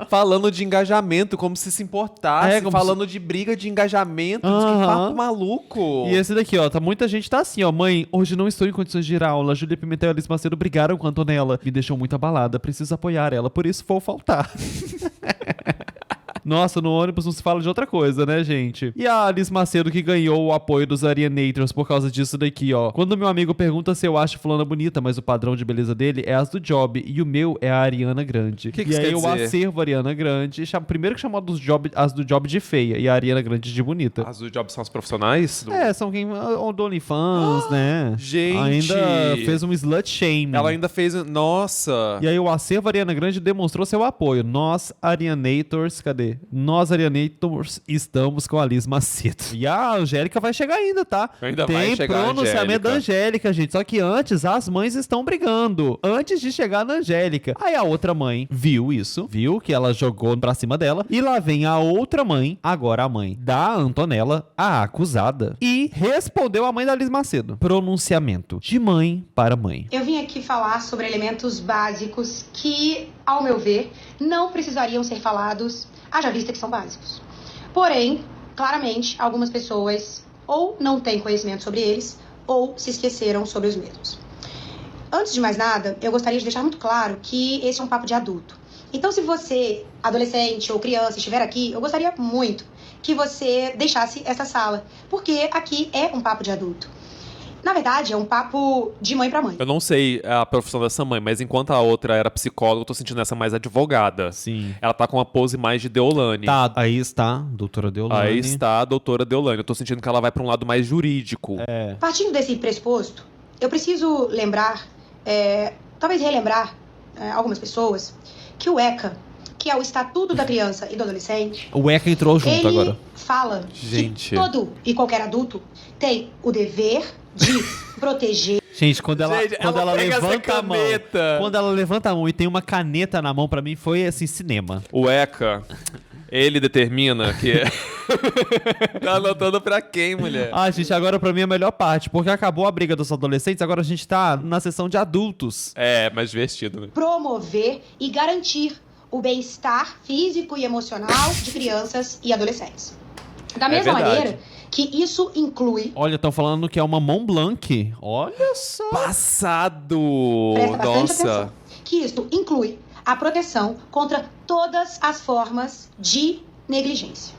falando de engajamento, como se importasse, falando de briga de engajamento. Que papo maluco. E esse daqui, ó, muita gente tá assim, ó. Mãe, hoje não estou em condições de ir à aula. Júlia Pimentel e Liz Macedo brigaram com a Antonella. Me deixou muito abalada. Preciso apoiar ela. Por isso vou faltar. Nossa, no ônibus não se fala de outra coisa, né, gente? E a Liz Macedo que ganhou o apoio dos Arianators por causa disso daqui, ó. Quando meu amigo pergunta se eu acho fulana bonita, mas o padrão de beleza dele é as do Job e o meu é a Ariana Grande. Que e aí eu acervo a Ariana Grande, primeiro que chamou as do Job de feia e a Ariana Grande de bonita. As do Job são as profissionais? São quem... do OnlyFans, né? Gente! Ainda fez um slut shaming. Ela ainda fez... Nossa! E aí o acervo Ariana Grande demonstrou seu apoio. Nós, Arianators, cadê? Michele, nós Arianators estamos com a Liz Macedo. E a Angélica vai chegar ainda, tá? Ainda Tem vai chegar a pronunciamento da Angélica. Angélica, gente. Só que antes, as mães estão brigando. Antes de chegar na Angélica. Aí a outra mãe viu isso, viu que ela jogou pra cima dela. E lá vem a outra mãe, agora a mãe da Antonella, a acusada. E respondeu a mãe da Liz Macedo. Pronunciamento de mãe para mãe. Eu vim aqui falar sobre elementos básicos que, ao meu ver, não precisariam ser falados, haja vista que são básicos. Porém, claramente, algumas pessoas ou não têm conhecimento sobre eles, ou se esqueceram sobre os mesmos. Antes de mais nada, eu gostaria de deixar muito claro que esse é um papo de adulto. Então, se você, adolescente ou criança, estiver aqui, eu gostaria muito que você deixasse essa sala, porque aqui é um papo de adulto. Na verdade, é um papo de mãe pra mãe. Eu não sei a profissão dessa mãe, mas enquanto a outra era psicóloga, eu tô sentindo essa mais advogada. Sim. Ela tá com uma pose mais de Deolane. Tá, aí está, doutora Deolane. Aí está a doutora Deolane. Eu tô sentindo que ela vai pra um lado mais jurídico. É. Partindo desse pressuposto, eu preciso lembrar, talvez relembrar algumas pessoas, que o ECA, que é o Estatuto da Criança e do Adolescente, O ECA entrou junto ele agora. fala Gente. que todo e qualquer adulto tem o dever de proteger. Gente, quando ela Gente, ela pega essa levanta a mão. caneta. Quando ela levanta a mão e tem uma caneta na mão, pra mim foi assim, cinema. O ECA, ele determina que... Tá anotando pra quem, mulher? Ah, gente, agora pra mim é a melhor parte, porque acabou a briga dos adolescentes, agora a gente tá na sessão de adultos. É, mais divertido, né? Promover e garantir o bem-estar físico e emocional de crianças e adolescentes. Da mesma verdade. maneira que isso inclui... Olha, estão falando que é uma Mont Blanc. Olha só. Passado! Presta bastante Nossa. atenção. Que isso inclui a proteção contra todas as formas de negligência.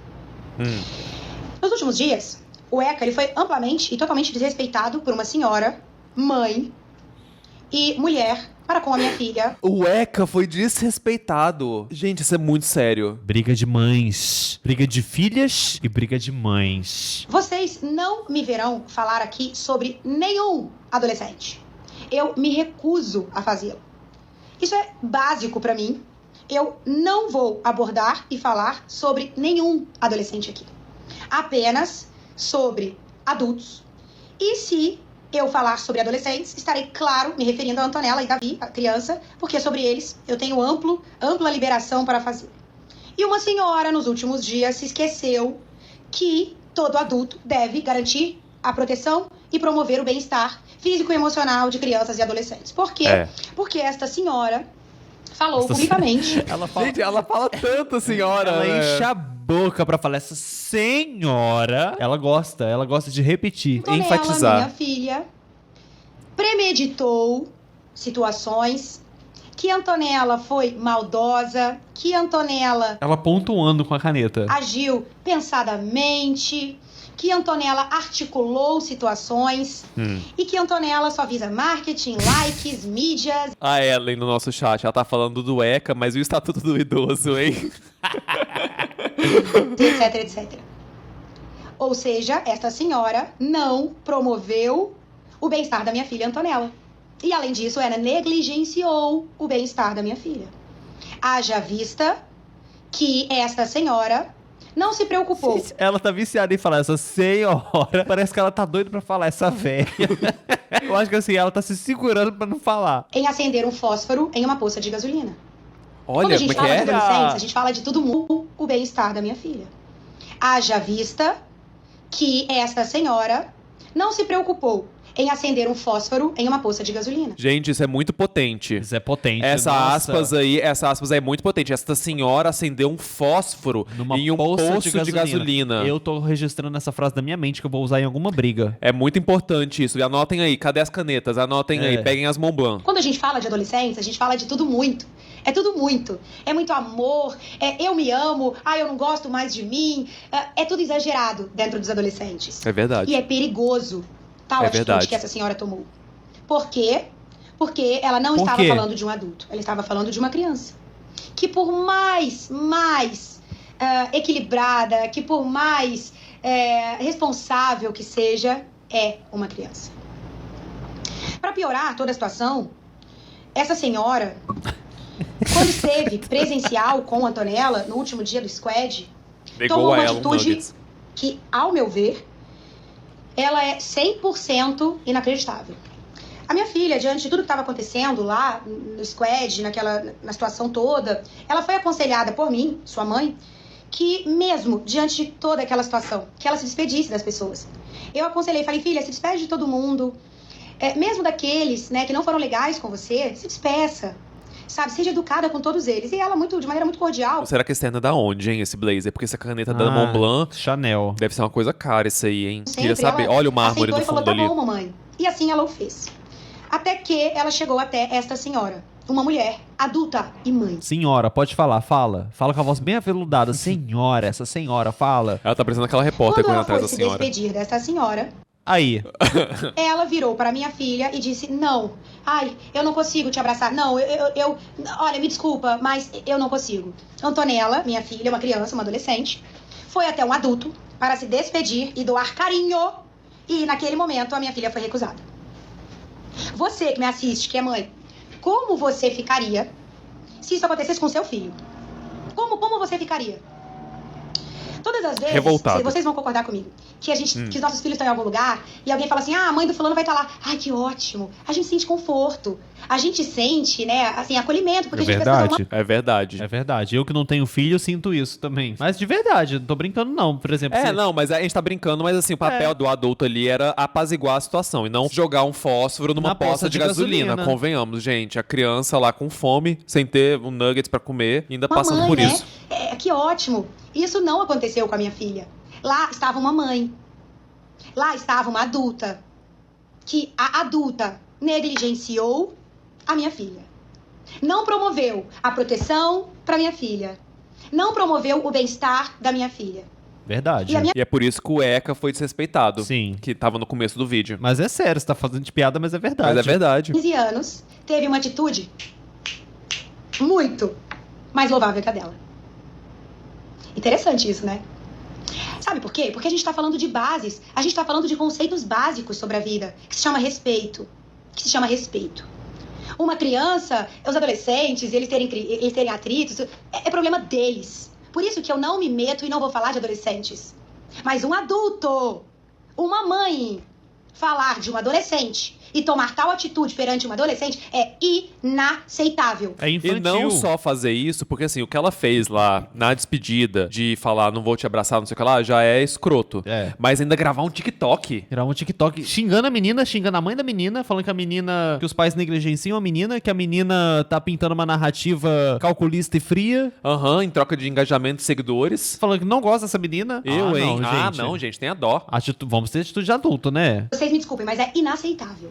Nos últimos dias, o ECA ele foi amplamente e totalmente desrespeitado por uma senhora, mãe e mulher para com a minha filha. O ECA foi desrespeitado. Gente, isso é muito sério. Briga de mães, briga de filhas e briga de mães. Vocês não me verão falar aqui sobre nenhum adolescente. Eu me recuso a fazê-lo. Isso é básico para mim. Eu não vou abordar e falar sobre nenhum adolescente aqui. Apenas sobre adultos. E se eu falar sobre adolescentes, estarei, claro, me referindo a Antonella e Davi, a criança, porque sobre eles eu tenho ampla liberação para fazer. E uma senhora, nos últimos dias, se esqueceu que todo adulto deve garantir a proteção e promover o bem-estar físico e emocional de crianças e adolescentes. Por quê? Porque esta senhora falou publicamente. Ela fala, Gente, ela fala tanto, senhora. ela né? enche a boca pra falar essa senhora. Ela gosta de repetir. Antonella, enfatizar. minha filha, premeditou situações, que Antonella foi maldosa, que Antonella Ela pontuando com a caneta. agiu pensadamente, que Antonella articulou situações e que Antonella só visa marketing, likes, mídias, A Ellen no nosso chat, ela tá falando do ECA, mas e o Estatuto do Idoso, hein? etc, etc. Ou seja, esta senhora não promoveu o bem-estar da minha filha Antonella. E além disso, ela negligenciou o bem-estar da minha filha. Haja vista que esta senhora não se preocupou Ela tá viciada em falar essa senhora. Parece que ela tá doida pra falar essa velha. Eu acho que assim, ela tá se segurando pra não falar. em acender um fósforo em uma poça de gasolina. Quando Olha, a gente como é fala que de é? adolescentes, a gente fala de tudo mundo, o bem-estar da minha filha. Haja vista que esta senhora não se preocupou em acender um fósforo em uma poça de gasolina. Gente, isso é muito potente. Isso é potente. Essa nossa. essa aspas aí é muito potente. Essa senhora acendeu um fósforo Numa em um poça poço de gasolina. Eu tô registrando essa frase na minha mente que eu vou usar em alguma briga. É muito importante isso. E anotem aí, cadê as canetas? Anotem aí, peguem as Mont Blanc. Quando a gente fala de adolescentes, a gente fala de tudo muito. É tudo muito. É muito amor, eu me amo, eu não gosto mais de mim. É tudo exagerado dentro dos adolescentes. É verdade. E é perigoso tal É atitude verdade. que essa senhora tomou. Por quê? Porque ela não Por estava quê? falando de um adulto. Ela estava falando de uma criança. Que por mais equilibrada, que por mais responsável que seja, é uma criança. Para piorar toda a situação, essa senhora quando esteve presencial com a Antonella, no último dia do squad, tomou Negou a uma ela um atitude nuggets. que, ao meu ver, ela é 100% inacreditável. A minha filha, diante de tudo que estava acontecendo lá no squad, na situação toda, ela foi aconselhada por mim, sua mãe, que mesmo diante de toda aquela situação, que ela se despedisse das pessoas. Eu aconselhei, falei, filha, se despede de todo mundo, mesmo daqueles, né, que não foram legais com você, se despeça, sabe, seja educada com todos eles. E ela, de maneira muito cordial. Será que esse terno é da onde, hein, esse blazer? Porque essa caneta da Montblanc... Chanel. Deve ser uma coisa cara isso aí, hein? Sempre, Queria saber. ela Olha o mármore aceitou do e falou, fundo tá ali. bom, mamãe. E assim ela o fez. Até que ela chegou até esta senhora, uma mulher adulta e mãe. Senhora, pode falar, fala. Fala com a voz bem aveludada. Senhora, essa senhora, fala. Ela tá parecendo aquela repórter Quando correndo ela atrás foi da se senhora. despedir dessa senhora, Aí. ela virou para minha filha e disse, não, ai, eu não consigo te abraçar. Não, olha, me desculpa, mas eu não consigo. Antonella, minha filha, uma criança, uma adolescente, foi até um adulto para se despedir e doar carinho. E naquele momento a minha filha foi recusada. Você que me assiste, que é mãe, como você ficaria se isso acontecesse com seu filho? Como você ficaria? Todas as vezes, Revoltado. vocês vão concordar comigo, que que os nossos filhos estão em algum lugar e alguém fala assim, a mãe do fulano vai estar lá. Ai, que ótimo. A gente sente conforto. A gente sente, né, assim, acolhimento, porque É a gente pensa verdade. É verdade. É verdade. Eu que não tenho filho, sinto isso também. Mas de verdade, não tô brincando não. Por exemplo, Não, mas a gente tá brincando, mas assim, o papel do adulto ali era apaziguar a situação e não jogar um fósforo numa Na poça de gasolina. Convenhamos, gente. A criança lá com fome, sem ter um nuggets pra comer, ainda passando mãe, por né? isso. Que ótimo. Isso não aconteceu com a minha filha. Lá estava uma mãe. Lá estava uma adulta. Que a adulta negligenciou a minha filha. Não promoveu a proteção para minha filha. Não promoveu o bem-estar da minha filha. Verdade. E é por isso que o ECA foi desrespeitado. Sim. Que tava no começo do vídeo. Mas é sério, você tá fazendo de piada, mas é verdade. Mas é verdade. 15 anos, teve uma atitude muito mais louvável que a dela. Interessante isso, né? Sabe por quê? Porque a gente tá falando de bases, a gente tá falando de conceitos básicos sobre a vida, que se chama respeito. Uma criança, os adolescentes, eles terem atritos, é problema deles. Por isso que eu não me meto e não vou falar de adolescentes. Mas um adulto, uma mãe, falar de um adolescente e tomar tal atitude perante uma adolescente é inaceitável. É infantil. E não só fazer isso, porque assim, o que ela fez lá na despedida, de falar não vou te abraçar, não sei o que lá, já é escroto. É. Mas ainda gravar um TikTok. Gravar um TikTok xingando a menina, xingando a mãe da menina, falando que os pais negligenciam a menina, que a menina tá pintando uma narrativa calculista e fria. Em troca de engajamento e seguidores. Falando que não gosta dessa menina. Hein? Não, Não, gente, tenha dó. Vamos ter atitude de adulto, né? Vocês me desculpem, mas é inaceitável.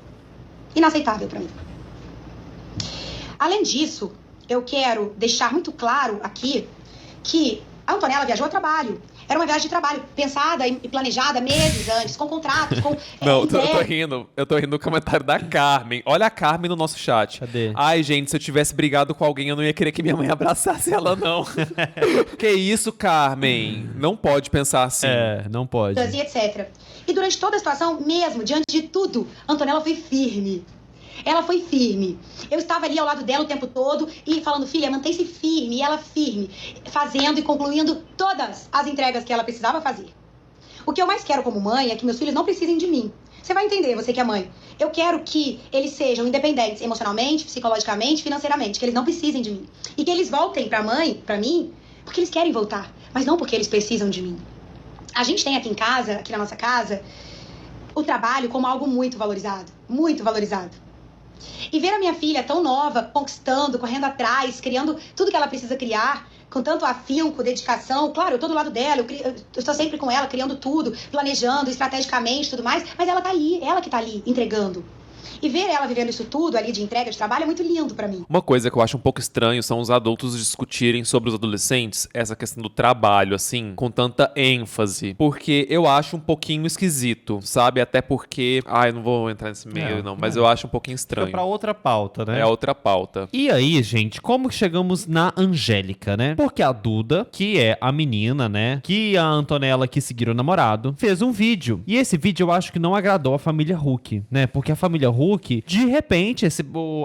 Inaceitável pra mim. Além disso, eu quero deixar muito claro aqui que a Antonella viajou a trabalho. Era uma viagem de trabalho, pensada e planejada meses antes, com contratos, com... Não, eu tô rindo do comentário da Carmen. Olha a Carmen no nosso chat. Cadê? Ai, gente, se eu tivesse brigado com alguém, eu não ia querer que minha mãe abraçasse ela, não. Que isso, Carmen? Não pode pensar assim. Não pode. E etc. E durante toda a situação, mesmo, diante de tudo, a Antonella foi firme. Ela foi firme. Eu estava ali ao lado dela o tempo todo e falando, filha, mantém-se firme. E ela firme, fazendo e concluindo todas as entregas que ela precisava fazer. O que eu mais quero como mãe é que meus filhos não precisem de mim. Você vai entender, você que é mãe. Eu quero que eles sejam independentes emocionalmente, psicologicamente, financeiramente. Que eles não precisem de mim. E que eles voltem pra mim, porque eles querem voltar. Mas não porque eles precisam de mim. A gente tem aqui em casa, aqui na nossa casa, o trabalho como algo muito valorizado. Muito valorizado. E ver a minha filha tão nova, conquistando, correndo atrás, criando tudo que ela precisa criar, com tanto afinco, dedicação. Claro, eu tô do lado dela, eu estou sempre com ela, criando tudo, planejando estrategicamente tudo mais, mas ela tá ali, ela que tá ali, entregando. E ver ela vivendo isso tudo ali de entrega de trabalho é muito lindo pra mim. Uma coisa que eu acho um pouco estranho são os adultos discutirem sobre os adolescentes, essa questão do trabalho, assim, com tanta ênfase. Porque eu acho um pouquinho esquisito, sabe? Até porque... eu não vou entrar nesse meio, não, mas eu acho um pouquinho estranho. Fica pra outra pauta, né? É outra pauta. E aí, gente, como que chegamos na Angélica, né? Porque a Duda, que é a menina, né? Que a Antonella que seguiram o namorado, fez um vídeo. E esse vídeo eu acho que não agradou a família Huck, né? Porque a família Huck, de repente,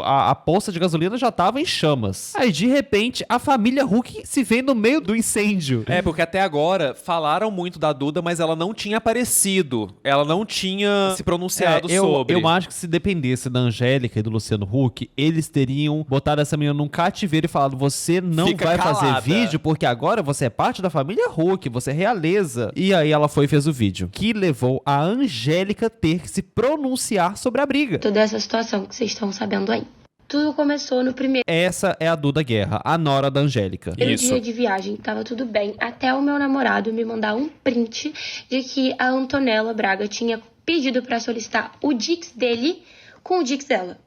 a poça de gasolina já tava em chamas. Aí, de repente, a família Huck se vê no meio do incêndio. É, porque até agora falaram muito da Duda, mas ela não tinha aparecido. Ela não tinha se pronunciado sobre. Eu acho que se dependesse da Angélica e do Luciano Huck, eles teriam botado essa menina num cativeiro e falado: você não Fica vai calada. fazer vídeo porque agora você é parte da família Huck, você é realeza. E aí ela foi e fez o vídeo, que levou a Angélica ter que se pronunciar sobre a briga. Toda essa situação que vocês estão sabendo aí. Tudo começou no primeiro Essa é a Duda Guerra, a nora da Angélica. dia de viagem, tava tudo bem, até o meu namorado me mandar um print de que a Antonella Braga tinha pedido pra solicitar o Dix dele com o Dix dela.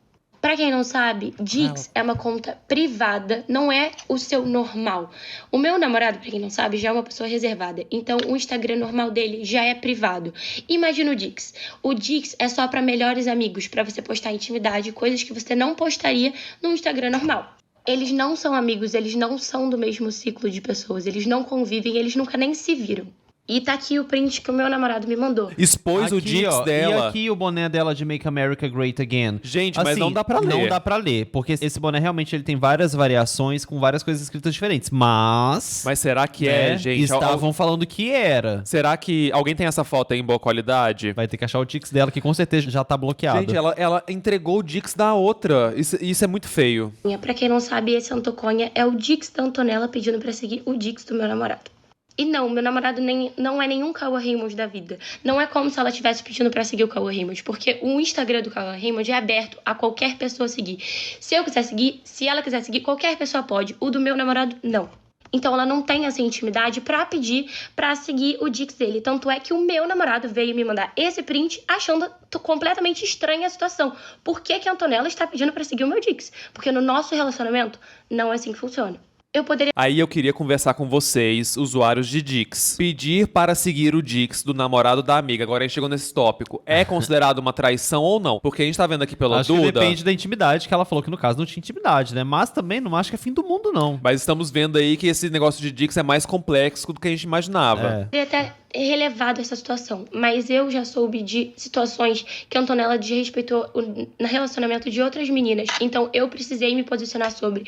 Pra quem não sabe, Dix é uma conta privada, não é o seu normal. O meu namorado, pra quem não sabe, já é uma pessoa reservada. Então, o Instagram normal dele já é privado. Imagina o Dix. O Dix é só pra melhores amigos, pra você postar intimidade, coisas que você não postaria no Instagram normal. Eles não são amigos, eles não são do mesmo ciclo de pessoas, eles não convivem, eles nunca nem se viram. E tá aqui o print que o meu namorado me mandou. Expôs o Dix dela. E aqui o boné dela de Make America Great Again. Gente, mas assim, não dá pra ler. Não dá pra ler, porque esse boné realmente ele tem várias variações com várias coisas escritas diferentes. Mas será que é, gente? Estavam falando que era. Será que alguém tem essa foto aí em boa qualidade? Vai ter que achar o Dix dela, que com certeza já tá bloqueado. Gente, ela entregou o Dix da outra. Isso é muito feio. Pra quem não sabe, esse Antoconha é o Dix da Antonella pedindo pra seguir o Dix do meu namorado. E não, meu namorado não é nenhum Cauã Raymond da vida. Não é como se ela estivesse pedindo pra seguir o Cauã Raymond, porque o Instagram do Cauã Raymond é aberto a qualquer pessoa seguir. Se eu quiser seguir, se ela quiser seguir, qualquer pessoa pode. O do meu namorado, não. Então ela não tem essa intimidade pra pedir pra seguir o Dix dele. Tanto é que o meu namorado veio me mandar esse print achando completamente estranha a situação. Por que a Antonella está pedindo pra seguir o meu Dix? Porque no nosso relacionamento não é assim que funciona. Aí eu queria conversar com vocês, usuários de Dix. Pedir para seguir o Dix do namorado da amiga. Agora a gente chegou nesse tópico. É considerado uma traição ou não? Porque a gente tá vendo aqui pela acho Duda... que depende da intimidade, que ela falou que no caso não tinha intimidade, né? Mas também não acho que é fim do mundo, não. Mas estamos vendo aí que esse negócio de Dix é mais complexo do que a gente imaginava. Poderia ter relevado essa situação, mas eu já soube de situações que a Antonella desrespeitou no relacionamento de outras meninas, então eu precisei me posicionar sobre.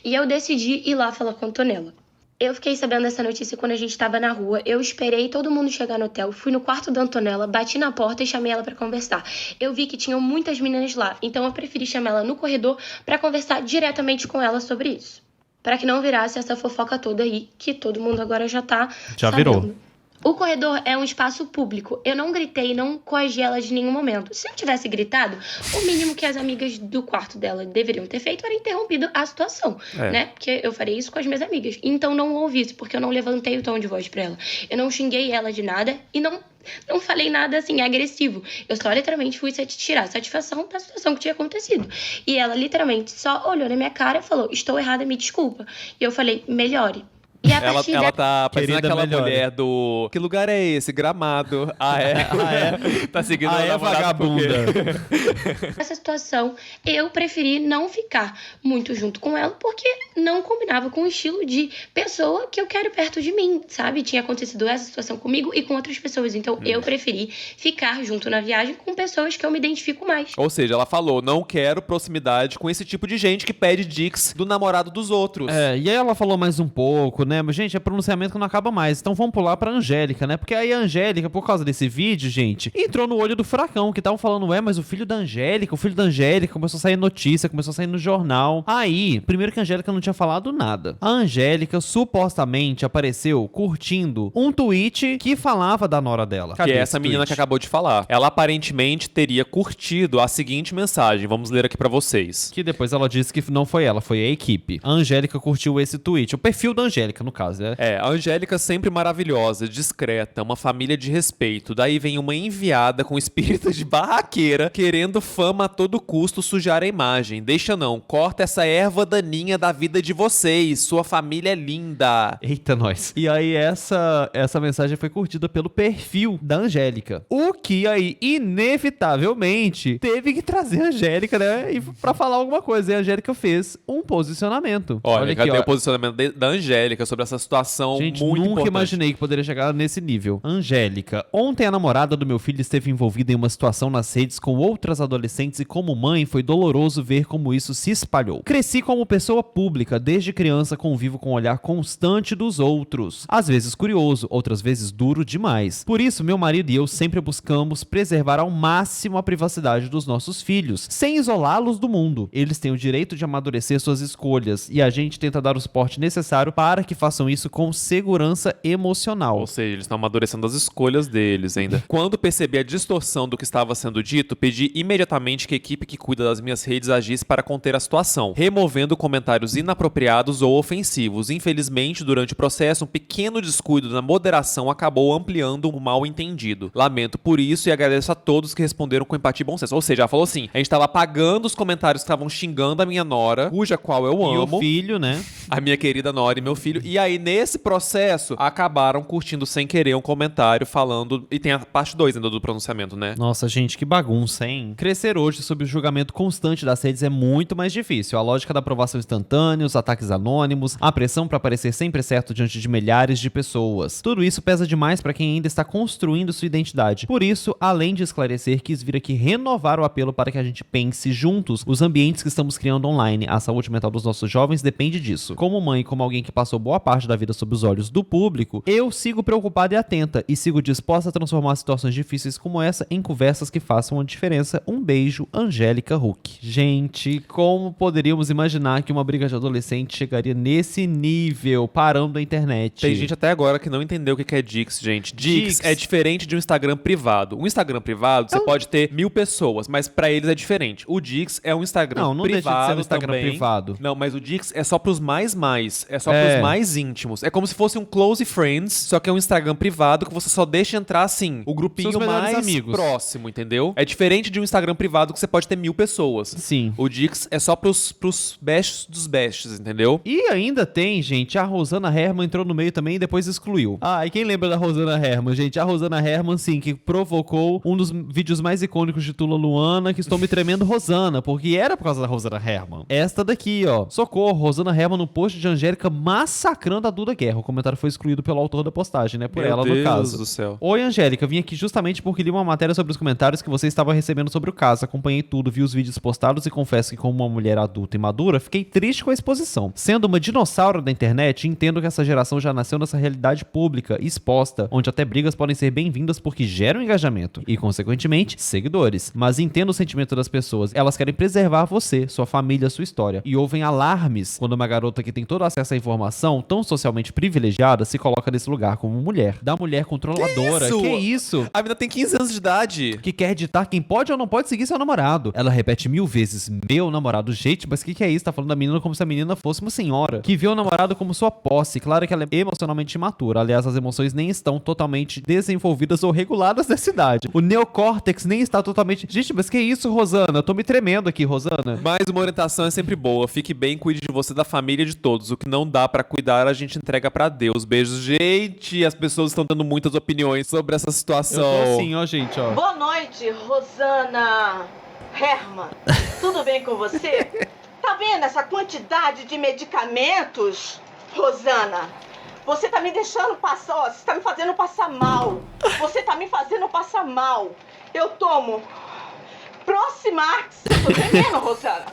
E eu decidi ir lá falar com a Antonella. Eu fiquei sabendo dessa notícia quando a gente tava na rua, eu esperei todo mundo chegar no hotel, fui no quarto da Antonella, bati na porta e chamei ela pra conversar. Eu vi que tinham muitas meninas lá, então eu preferi chamar ela no corredor pra conversar diretamente com ela sobre isso. Pra que não virasse essa fofoca toda aí, que todo mundo agora já tá já sabendo. Virou. O corredor é um espaço público. Eu não gritei, não coagi ela de nenhum momento. Se eu tivesse gritado, o mínimo que as amigas do quarto dela deveriam ter feito era interrompido a situação, né? Porque eu faria isso com as minhas amigas. Então não ouvi isso, porque eu não levantei o tom de voz pra ela. Eu não xinguei ela de nada e não falei nada, assim, agressivo. Eu só literalmente fui tirar satisfação da situação que tinha acontecido. E ela literalmente só olhou na minha cara e falou: estou errada, me desculpa. E eu falei: melhore. E a partir Ela tá parecendo Querida, aquela melhore. mulher do... Que lugar é esse? Gramado. Ah, é? Tá seguindo Ah, a é namorada porque- vagabunda. Nessa situação, eu preferi não ficar muito junto com ela, porque não combinava com o estilo de pessoa que eu quero perto de mim, sabe? Tinha acontecido essa situação comigo e com outras pessoas. Então, eu preferi ficar junto na viagem com pessoas que eu me identifico mais. Ou seja, ela falou, não quero proximidade com esse tipo de gente que pede Dix do namorado dos outros. E aí ela falou mais um pouco, né? Mas, gente, é pronunciamento que não acaba mais. Então vamos pular pra Angélica, né? Porque aí a Angélica, por causa desse vídeo, gente, entrou no olho do furacão, que estavam falando, mas o filho da Angélica começou a sair notícia, começou a sair no jornal. Aí, primeiro que a Angélica não tinha falado nada. A Angélica supostamente apareceu curtindo um tweet que falava da nora dela. Que é essa menina que acabou de falar. Ela aparentemente teria curtido a seguinte mensagem. Vamos ler aqui pra vocês. Que depois ela disse que não foi ela, foi a equipe. A Angélica curtiu esse tweet. O perfil da Angélica, no caso, né? A Angélica sempre maravilhosa, discreta, uma família de respeito. Daí vem uma enviada com espírito de barraqueira, querendo fama a todo custo, sujar a imagem. Deixa não, corta essa erva daninha da vida de vocês. Sua família é linda. Eita, nós. E aí essa mensagem foi curtida pelo perfil da Angélica. O que aí, inevitavelmente, teve que trazer a Angélica, né? E pra falar alguma coisa. E a Angélica fez um posicionamento. Olha aqui, cadê ó. o posicionamento da Angélica sobre essa situação Gente, muito nunca importante. imaginei que poderia chegar nesse nível. Angélica, ontem a namorada do meu filho esteve envolvida em uma situação nas redes com outras adolescentes e como mãe foi doloroso ver como isso se espalhou. Cresci como pessoa pública, desde criança convivo com o olhar constante dos outros. Às vezes curioso, outras vezes duro demais. Por isso, meu marido e eu sempre buscamos preservar ao máximo a privacidade dos nossos filhos, sem isolá-los do mundo. Eles têm o direito de amadurecer suas escolhas e a gente tenta dar o suporte necessário para que façam isso com segurança emocional. Ou seja, eles estão amadurecendo as escolhas deles ainda. Quando percebi a distorção do que estava sendo dito, pedi imediatamente que a equipe que cuida das minhas redes agisse para conter a situação, removendo comentários inapropriados ou ofensivos. Infelizmente, durante o processo, um pequeno descuido na moderação acabou ampliando o mal-entendido. Lamento por isso e agradeço a todos que responderam com empatia e bom senso. Ou seja, ela falou assim, a gente estava apagando os comentários que estavam xingando a minha nora, cuja qual eu amo. E o filho, né? A minha querida nora e meu filho. E aí, nesse processo, acabaram curtindo sem querer um comentário falando... E tem a parte 2 ainda do pronunciamento, né? Nossa, gente, que bagunça, hein? Crescer hoje sob o julgamento constante das redes é muito mais difícil. A lógica da aprovação instantânea, os ataques anônimos, a pressão pra parecer sempre certo diante de milhares de pessoas. Tudo isso pesa demais pra quem ainda está construindo sua identidade. Por isso, além de esclarecer, quis vir aqui renovar o apelo para que a gente pense juntos os ambientes que estamos criando online. A saúde mental dos nossos jovens depende disso. Como mãe e como alguém que passou boa parte da vida sob os olhos do público, eu sigo preocupada e atenta e sigo disposta a transformar situações difíceis como essa em conversas que façam a diferença. Um beijo, Angélica Huck. Gente, como poderíamos imaginar que uma briga de adolescente chegaria nesse nível, parando a internet? Tem gente até agora que não entendeu o que é Dix, gente. Dix é diferente de um Instagram privado. Um Instagram privado, você pode ter 1000 pessoas, mas pra eles é diferente. O Dix é um Instagram não privado deixa de ser um Instagram também. privado. Não, mas o Dix é só pros mais. É só pros mais íntimos. É como se fosse um close friends, só que é um Instagram privado que você só deixa entrar, assim, o grupinho mais amigos. Próximo, entendeu? É diferente de um Instagram privado que você pode ter 1000 pessoas. Sim. O Dix é só pros bests dos bests, entendeu? E ainda tem, gente, a Rosana Herman entrou no meio também e depois excluiu. Ah, e quem lembra da Rosana Herman, gente? A Rosana Herman, sim, que provocou um dos vídeos mais icônicos de Tula Luana, que estou me tremendo Rosana, porque era por causa da Rosana Herman. Esta daqui, ó. Socorro, Rosana Herman no post de Angélica massacrando a Duda Guerra. O comentário foi excluído pelo autor da postagem, né? Por ela, no caso. Meu Deus do céu. Oi, Angélica. Vim aqui justamente porque li uma matéria sobre os comentários que você estava recebendo sobre o caso. Acompanhei tudo, vi os vídeos postados e confesso que como uma mulher adulta e madura, fiquei triste com a exposição. Sendo uma dinossauro da internet, entendo que essa geração já nasceu nessa realidade pública, exposta, onde até brigas podem ser bem-vindas porque geram engajamento e, consequentemente, seguidores. Mas entendo o sentimento das pessoas. Elas querem preservar você, sua família, sua história. E ouvem alarmes quando uma garota que tem todo acesso à informação, tão socialmente privilegiada, se coloca nesse lugar como mulher. Da mulher controladora. Que isso? A menina tem 15 anos de idade. Que quer ditar quem pode ou não pode seguir seu namorado. Ela repete 1000 vezes, meu namorado. Gente, mas o que é isso? Tá falando da menina como se a menina fosse uma senhora. Que vê o namorado como sua posse. Claro que ela é emocionalmente imatura. Aliás, as emoções nem estão totalmente desenvolvidas ou reguladas nessa idade. O neocórtex nem está totalmente... Gente, mas que isso, Rosana? Eu tô me tremendo aqui, Rosana. Mas uma orientação é sempre boa. Fique bem, cuide de você, da família, de todos. O que não dá pra cuidar, a gente entrega pra Deus. Beijos. Gente, as pessoas estão dando muitas opiniões sobre essa situação. Eu tô assim, ó, gente, ó. Boa noite, Rosana Herman. Tudo bem com você? Tá vendo essa quantidade de medicamentos, Rosana? Você tá me deixando passar, ó, você tá me fazendo passar mal. Você tá me fazendo passar mal. Eu tomo Proximax. Eu tô tremendo, Rosana.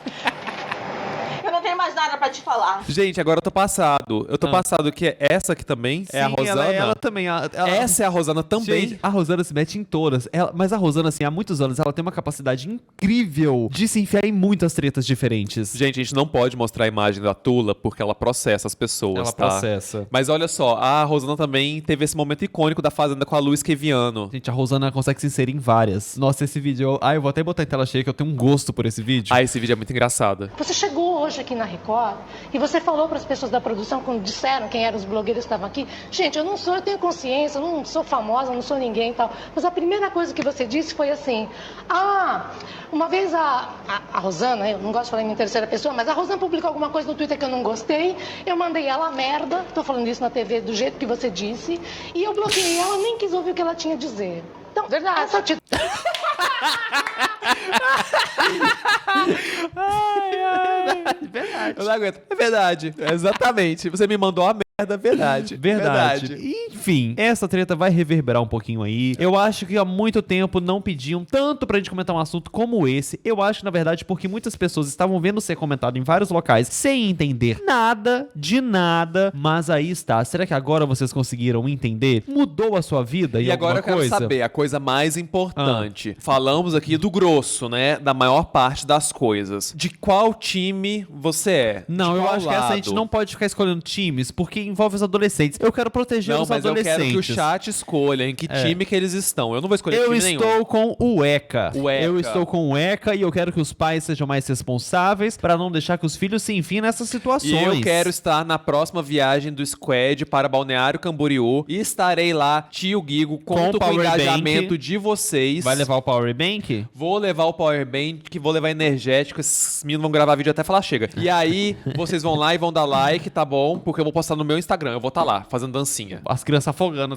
Eu não tenho mais nada pra te falar. Gente, agora eu tô passado. Eu tô passado que essa aqui também é a Rosana. Ela também. Essa é a Rosana também. Gente, a Rosana se mete em todas. Mas a Rosana, assim, há muitos anos, ela tem uma capacidade incrível de se enfiar em muitas tretas diferentes. Gente, a gente não pode mostrar a imagem da Tula porque ela processa as pessoas, ela tá? processa. Mas olha só, a Rosana também teve esse momento icônico da Fazenda com a Luiz Keviano. Gente, a Rosana consegue se inserir em várias. Nossa, esse vídeo... eu vou até botar em tela cheia que eu tenho um gosto por esse vídeo. Esse vídeo é muito engraçado. Você chegou hoje aqui na Record e você falou para as pessoas da produção, quando disseram quem eram os blogueiros que estavam aqui, gente, eu tenho consciência, eu não sou famosa, não sou ninguém e tal. Mas a primeira coisa que você disse foi assim, uma vez a Rosana, eu não gosto de falar em terceira pessoa, mas a Rosana publicou alguma coisa no Twitter que eu não gostei, eu mandei ela a merda, tô falando isso na TV do jeito que você disse, e eu bloqueei ela, nem quis ouvir o que ela tinha a dizer. Então, verdade. Essa atitude... Verdade. Eu não aguento. É verdade. Exatamente. Você me mandou a merda, verdade. Verdade. Enfim, essa treta vai reverberar um pouquinho aí. Eu acho que há muito tempo não pediam tanto pra gente comentar um assunto como esse. Eu acho, na verdade, porque muitas pessoas estavam vendo ser comentado em vários locais sem entender nada de nada. Mas aí está. Será que agora vocês conseguiram entender? Mudou a sua vida E agora eu quero saber a coisa mais importante. Falamos aqui do grosso, né? Da maior parte das coisas. De qual time você é? Não, eu acho que essa a gente não pode ficar escolhendo times, porque envolve os adolescentes. Eu quero proteger os adolescentes. Eu quero que o chat escolha em que time que eles estão. Eu não vou escolher time nenhum. Eu estou com o ECA. Eu estou com o ECA e eu quero que os pais sejam mais responsáveis pra não deixar que os filhos se enfiem nessas situações. E eu quero estar na próxima viagem do Squad para Balneário Camboriú e estarei lá, tio Guigo, conto com o engajamento de vocês. Vai levar o Power Bank? Vou levar o Power Bank, vou levar energético. Esses meninos vão gravar vídeo até falar chega. E aí, vocês vão lá e vão dar like, tá bom? Porque eu vou postar no meu Instagram. Eu vou estar lá, fazendo dancinha. As crianças afogando.